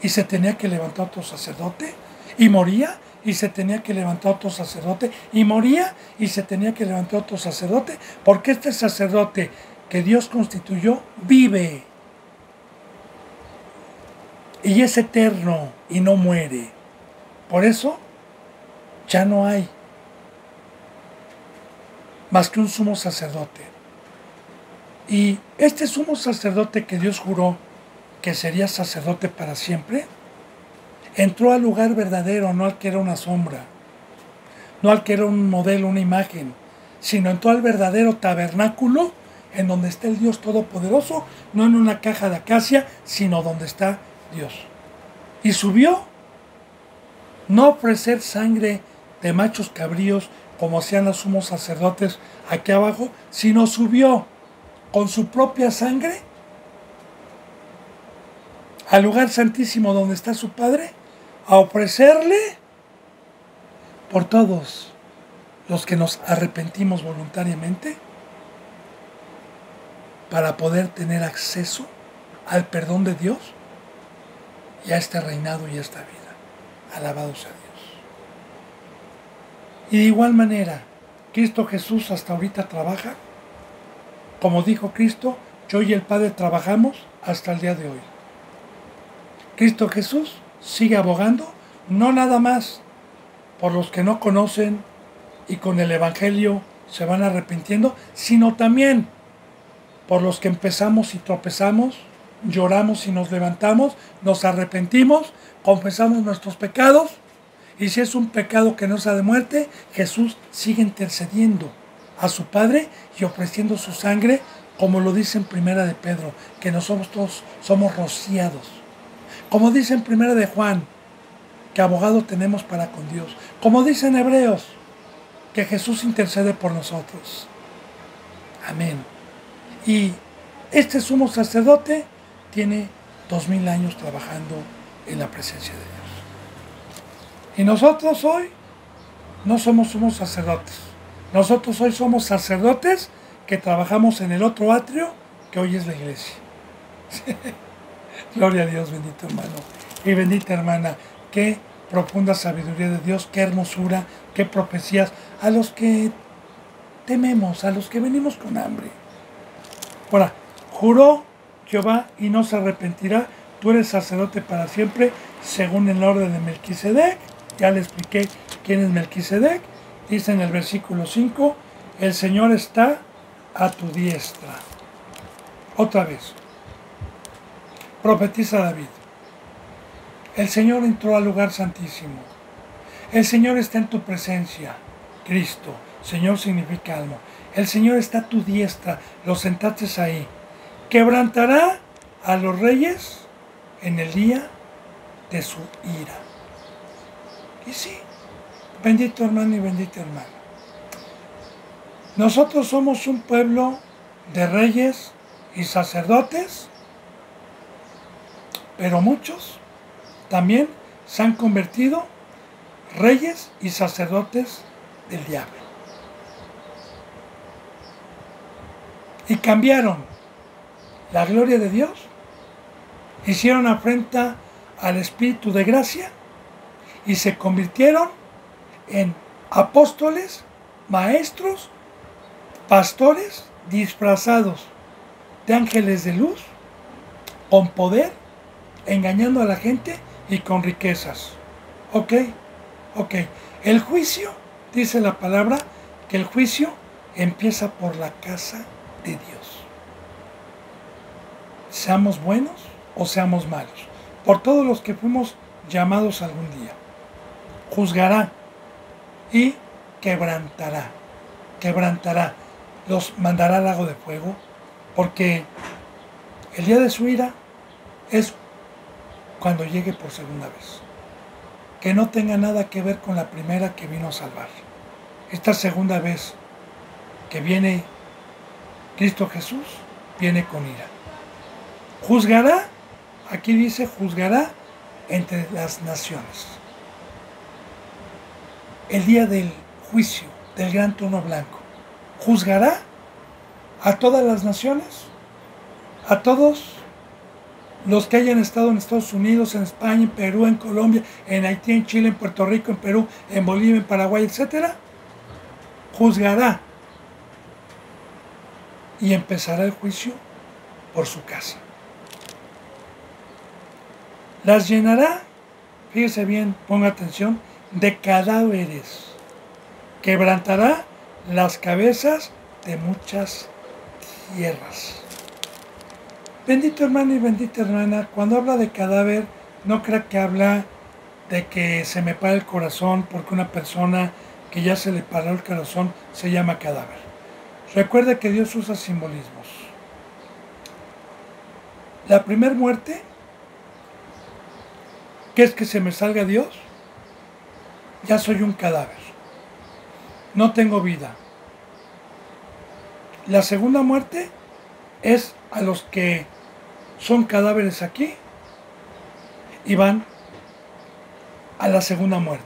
y se tenía que levantar otro sacerdote, y moría y se tenía que levantar otro sacerdote, y moría y se tenía que levantar otro sacerdote, porque este sacerdote que Dios constituyó vive y es eterno y no muere. Por eso ya no hay más que un sumo sacerdote. Y este sumo sacerdote que Dios juró que sería sacerdote para siempre, entró al lugar verdadero, no al que era una sombra, no al que era un modelo, una imagen, sino entró al verdadero tabernáculo, en donde está el Dios Todopoderoso, no en una caja de acacia, sino donde está Dios. Y subió, no a ofrecer sangre de machos cabríos, como hacían los sumos sacerdotes aquí abajo, sino subió con su propia sangre al lugar santísimo donde está su Padre, a ofrecerle por todos los que nos arrepentimos voluntariamente, para poder tener acceso al perdón de Dios y a este reinado y a esta vida. Alabado sea Dios. Y de igual manera, Cristo Jesús hasta ahorita trabaja. Como dijo Cristo: yo y el Padre trabajamos hasta el día de hoy. Cristo Jesús sigue abogando, no nada más por los que no conocen y con el Evangelio se van arrepintiendo, sino también por los que empezamos y tropezamos, lloramos y nos levantamos, nos arrepentimos, confesamos nuestros pecados, y si es un pecado que no sea de muerte, Jesús sigue intercediendo a su Padre y ofreciendo su sangre, como lo dice en Primera de Pedro, que nosotros todos somos rociados. Como dice en Primera de Juan, que abogado tenemos para con Dios. Como dice en Hebreos, que Jesús intercede por nosotros. Amén. Y este sumo sacerdote tiene 2000 años trabajando en la presencia de Dios. Y nosotros hoy no somos sumos sacerdotes. Nosotros hoy somos sacerdotes que trabajamos en el otro atrio que hoy es la iglesia. Gloria a Dios, bendito hermano y bendita hermana. Qué profunda sabiduría de Dios, qué hermosura, qué profecías a los que tememos, a los que venimos con hambre. Ahora, juró Jehová y no se arrepentirá: tú eres sacerdote para siempre, según el orden de Melquisedec. Ya le expliqué quién es Melquisedec. Dice en el versículo 5: el Señor está a tu diestra. Otra vez, profetiza David: el Señor entró al lugar santísimo. El Señor está en tu presencia. Cristo, Señor significa alma. El Señor está a tu diestra, lo sentaste ahí. Quebrantará a los reyes en el día de su ira. Y sí, bendito hermano y bendita hermana. Nosotros somos un pueblo de reyes y sacerdotes, pero muchos también se han convertido reyes y sacerdotes del diablo. Y cambiaron la gloria de Dios, hicieron afrenta al Espíritu de gracia y se convirtieron en apóstoles, maestros, pastores disfrazados de ángeles de luz, con poder, engañando a la gente y con riquezas. Ok. El juicio, dice la palabra, que el juicio empieza por la casa de Dios. Seamos buenos o seamos malos, por todos los que fuimos llamados algún día. Juzgará y quebrantará, los mandará al lago de fuego, porque el día de su ira es cuando llegue por segunda vez. Que no tenga nada que ver con la primera que vino a salvar. Esta segunda vez que viene Cristo Jesús, viene con ira. Juzgará, aquí dice, juzgará entre las naciones. El día del juicio, del gran trono blanco. Juzgará a todas las naciones, a todos los que hayan estado en Estados Unidos, en España, en Perú, en Colombia, en Haití, en Chile, en Puerto Rico, en Perú, en Bolivia, en Paraguay, etc. Juzgará y empezará el juicio por su casa. Las llenará, fíjese bien, ponga atención, de cadáveres. Quebrantará las cabezas de muchas tierras. Bendito hermano y bendita hermana, cuando habla de cadáver, no crea que habla de que se me para el corazón porque una persona que ya se le paró el corazón se llama cadáver. Recuerde que Dios usa simbolismos. La primera muerte, que es que se me salga Dios, ya soy un cadáver. No tengo vida. La segunda muerte es a los que son cadáveres aquí y van a la segunda muerte.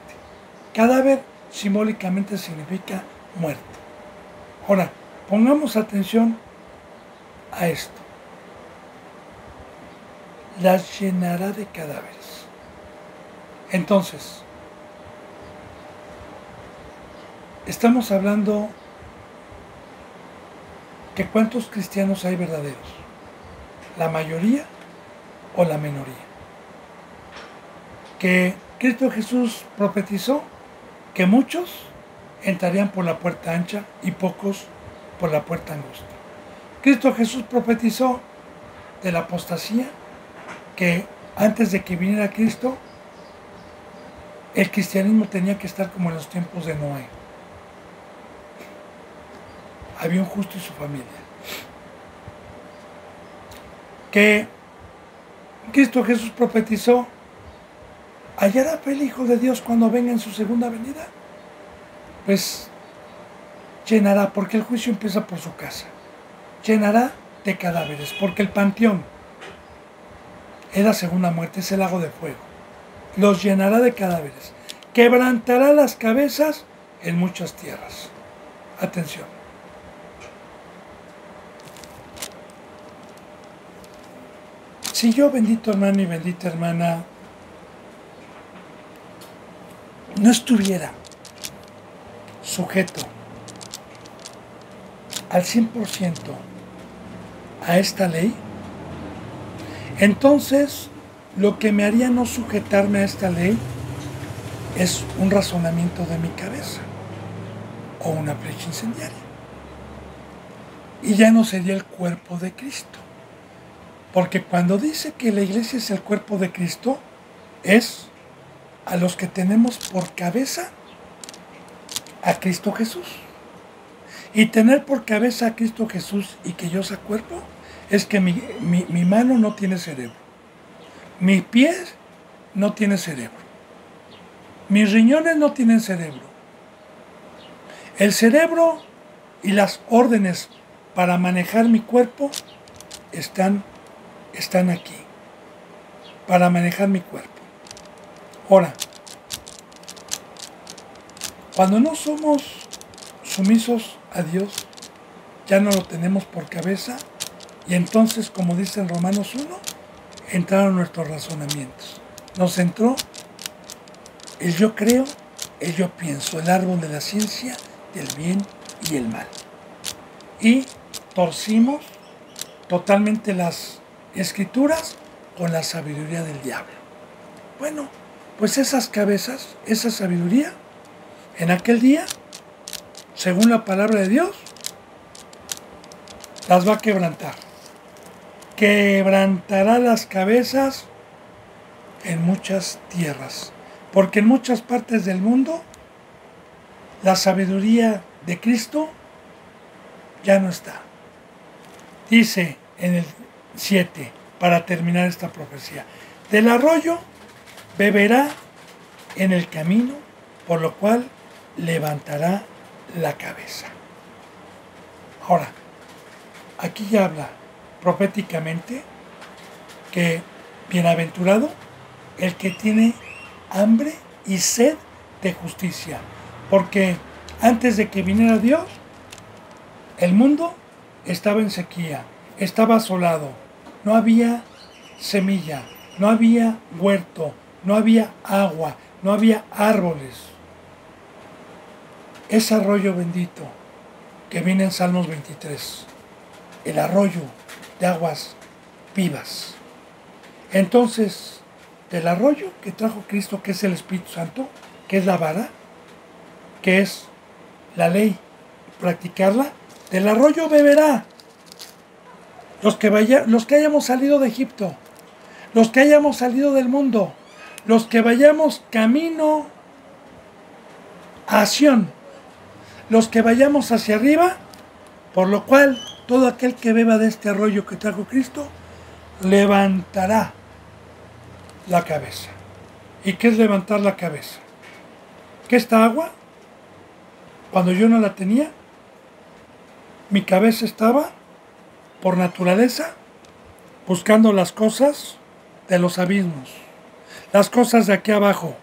Cadáver simbólicamente significa muerte. Ahora, pongamos atención a esto. Las llenará de cadáveres. Entonces, estamos hablando que ¿cuántos cristianos hay verdaderos? ¿La mayoría o la minoría? Que Cristo Jesús profetizó que muchos entrarían por la puerta ancha y pocos por la puerta angosta. Cristo Jesús profetizó de la apostasía, que antes de que viniera Cristo, el cristianismo tenía que estar como en los tiempos de Noé. Había un justo y su familia. Que Cristo Jesús profetizó, ¿hallará fe el Hijo de Dios cuando venga en su segunda venida? Pues llenará, porque el juicio empieza por su casa. Llenará de cadáveres, porque el panteón es la segunda muerte, es el lago de fuego. Los llenará de cadáveres. Quebrantará las cabezas en muchas tierras. Atención. Si yo, bendito hermano y bendita hermana, no estuviera sujeto al 100% a esta ley, entonces lo que me haría no sujetarme a esta ley es un razonamiento de mi cabeza o una flecha incendiaria. Y ya no sería el cuerpo de Cristo. Porque cuando dice que la iglesia es el cuerpo de Cristo, es a los que tenemos por cabeza a Cristo Jesús. Y tener por cabeza a Cristo Jesús y que yo sea cuerpo Es que mi mano no tiene cerebro. Mis pies no tienen cerebro. Mis riñones no tienen cerebro. El cerebro y las órdenes para manejar mi cuerpo están aquí. Para manejar mi cuerpo. Ahora, cuando no somos sumisos a Dios, ya no lo tenemos por cabeza, y entonces, como dice en Romanos 1, entraron nuestros razonamientos. Nos entró el yo creo, el yo pienso, el árbol de la ciencia del bien y el mal. Y torcimos totalmente las escrituras con la sabiduría del diablo. Bueno, pues esas cabezas, esa sabiduría, en aquel día, según la palabra de Dios, las va a quebrantar. Quebrantará las cabezas en muchas tierras, porque en muchas partes del mundo la sabiduría de Cristo ya no está. Dice en el 7, para terminar esta profecía, del arroyo beberá en el camino, por lo cual levantará la cabeza. Ahora, aquí ya habla proféticamente que bienaventurado el que tiene hambre y sed de justicia, porque antes de que viniera Dios, el mundo estaba en sequía, estaba asolado, no había semilla, no había huerto, no había agua, no había árboles. Ese arroyo bendito que viene en Salmos 23, el arroyo de aguas vivas. Entonces, del arroyo que trajo Cristo, que es el Espíritu Santo, que es la vara, que es la ley, practicarla, del arroyo beberá. Los que hayamos salido de Egipto, los que hayamos salido del mundo, los que vayamos camino a Sión, los que vayamos hacia arriba, por lo cual todo aquel que beba de este arroyo que trajo Cristo, levantará la cabeza. ¿Y qué es levantar la cabeza? ¿Qué esta agua? Cuando yo no la tenía, mi cabeza estaba, por naturaleza, buscando las cosas de los abismos, las cosas de aquí abajo,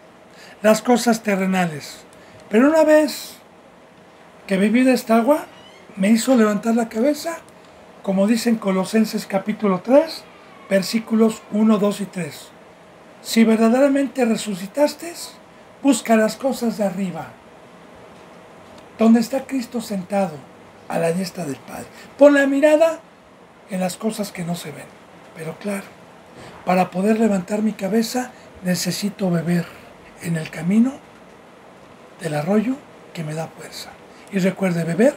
las cosas terrenales. Pero una vez que bebí de esta agua, me hizo levantar la cabeza, como dice en Colosenses capítulo 3, versículos 1, 2 y 3. Si verdaderamente resucitaste, busca las cosas de arriba, donde está Cristo sentado a la diestra del Padre. Pon la mirada en las cosas que no se ven. Pero claro, para poder levantar mi cabeza necesito beber en el camino del arroyo que me da fuerza. Y recuerde, beber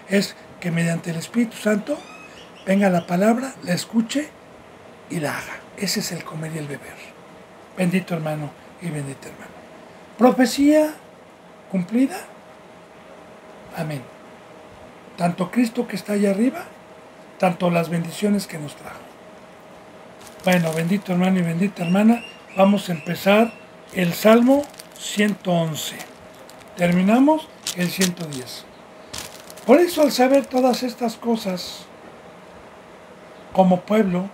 es que mediante el Espíritu Santo venga la palabra, la escuche y la haga. Ese es el comer y el beber. Bendito hermano y bendita hermana. Profecía cumplida. Amén. Tanto Cristo que está allá arriba, tanto las bendiciones que nos trajo. Bueno, bendito hermano y bendita hermana, vamos a empezar el Salmo 111. Terminamos el 110. Por eso, al saber todas estas cosas, como pueblo,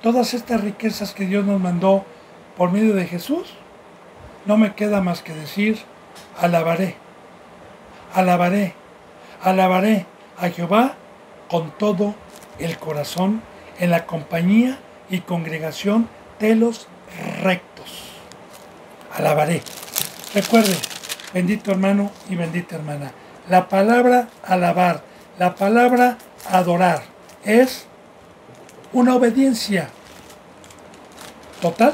todas estas riquezas que Dios nos mandó por medio de Jesús, no me queda más que decir, alabaré, alabaré, alabaré a Jehová con todo el corazón, en la compañía y congregación de los rectos. Alabaré. Recuerde, bendito hermano y bendita hermana, la palabra alabar, la palabra adorar, es una obediencia total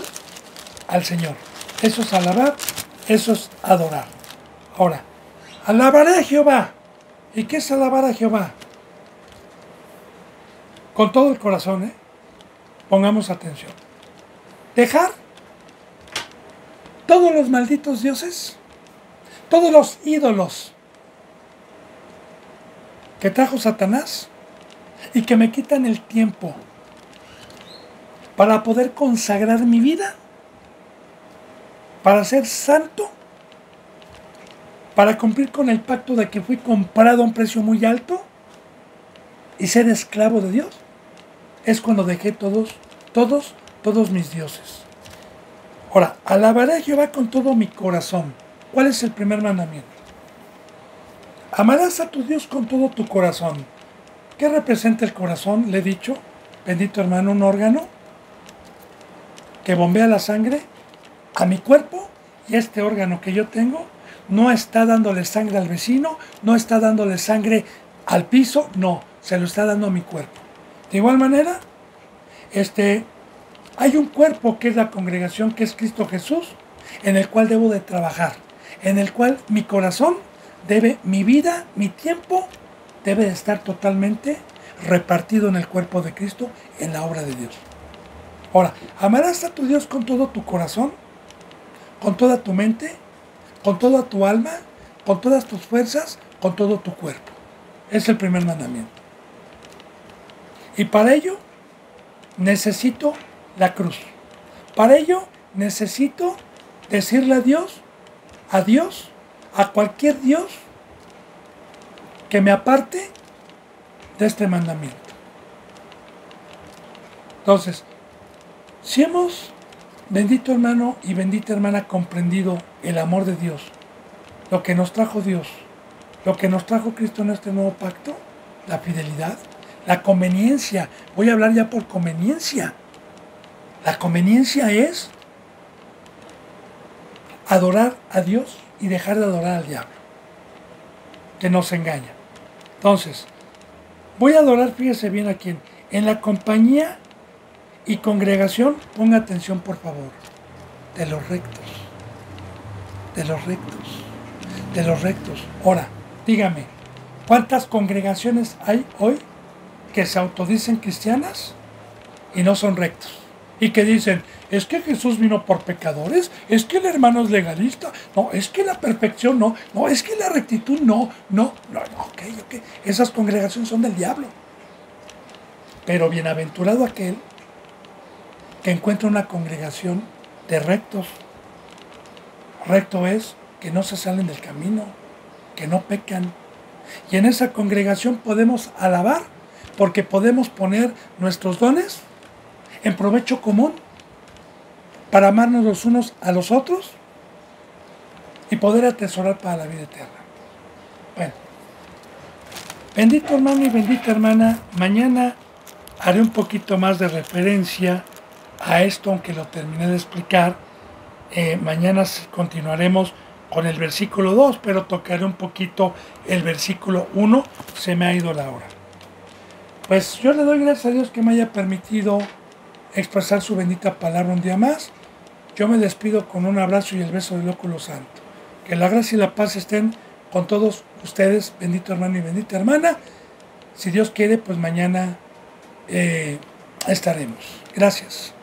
al Señor. Eso es alabar, eso es adorar. Ahora, alabaré a Jehová. ¿Y qué es alabar a Jehová? Con todo el corazón, pongamos atención. Dejar todos los malditos dioses, todos los ídolos que trajo Satanás, y que me quitan el tiempo para poder consagrar mi vida, para ser santo, para cumplir con el pacto de que fui comprado a un precio muy alto y ser esclavo de Dios, es cuando dejé todos mis dioses. Ahora, alabaré a Jehová con todo mi corazón. ¿Cuál es el primer mandamiento? Amarás a tu Dios con todo tu corazón. ¿Qué representa el corazón? Le he dicho, bendito hermano, un órgano que bombea la sangre a mi cuerpo, y este órgano que yo tengo no está dándole sangre al vecino, no está dándole sangre al piso, no, se lo está dando a mi cuerpo. De igual manera, hay un cuerpo que es la congregación, que es Cristo Jesús, en el cual debo de trabajar, en el cual mi corazón mi vida, mi tiempo, debe de estar totalmente repartido en el cuerpo de Cristo, en la obra de Dios. Ahora, amarás a tu Dios con todo tu corazón, con toda tu mente, con toda tu alma, con todas tus fuerzas, con todo tu cuerpo. Es el primer mandamiento. Y para ello necesito la cruz. Para ello necesito decirle a Dios, a cualquier Dios que me aparte de este mandamiento. Entonces, si hemos, bendito hermano y bendita hermana, comprendido el amor de Dios, lo que nos trajo Dios, lo que nos trajo Cristo en este nuevo pacto, la fidelidad, la conveniencia, voy a hablar ya por conveniencia. La conveniencia es adorar a Dios y dejar de adorar al diablo, que nos engaña. Entonces, voy a adorar, fíjese bien a quién, en la compañía y congregación, ponga atención por favor, de los rectos, de los rectos, de los rectos. Ahora, dígame, ¿cuántas congregaciones hay hoy que se autodicen cristianas y no son rectos? Y que dicen, es que Jesús vino por pecadores, es que el hermano es legalista, no, es que la perfección no, es que la rectitud no, ok. Esas congregaciones son del diablo. Pero bienaventurado aquel que encuentra una congregación de rectos. Recto es que no se salen del camino, que no pecan. Y en esa congregación podemos alabar, porque podemos poner nuestros dones en provecho común para amarnos los unos a los otros y poder atesorar para la vida eterna. Bueno, bendito hermano y bendita hermana, mañana haré un poquito más de referencia a esto, aunque lo terminé de explicar. Mañana continuaremos con el versículo 2, pero tocaré un poquito el versículo 1, se me ha ido la hora. Pues yo le doy gracias a Dios que me haya permitido expresar su bendita palabra un día más. Yo me despido con un abrazo y el beso del óculo santo. Que la gracia y la paz estén con todos ustedes, bendito hermano y bendita hermana. Si Dios quiere, pues mañana estaremos. Gracias.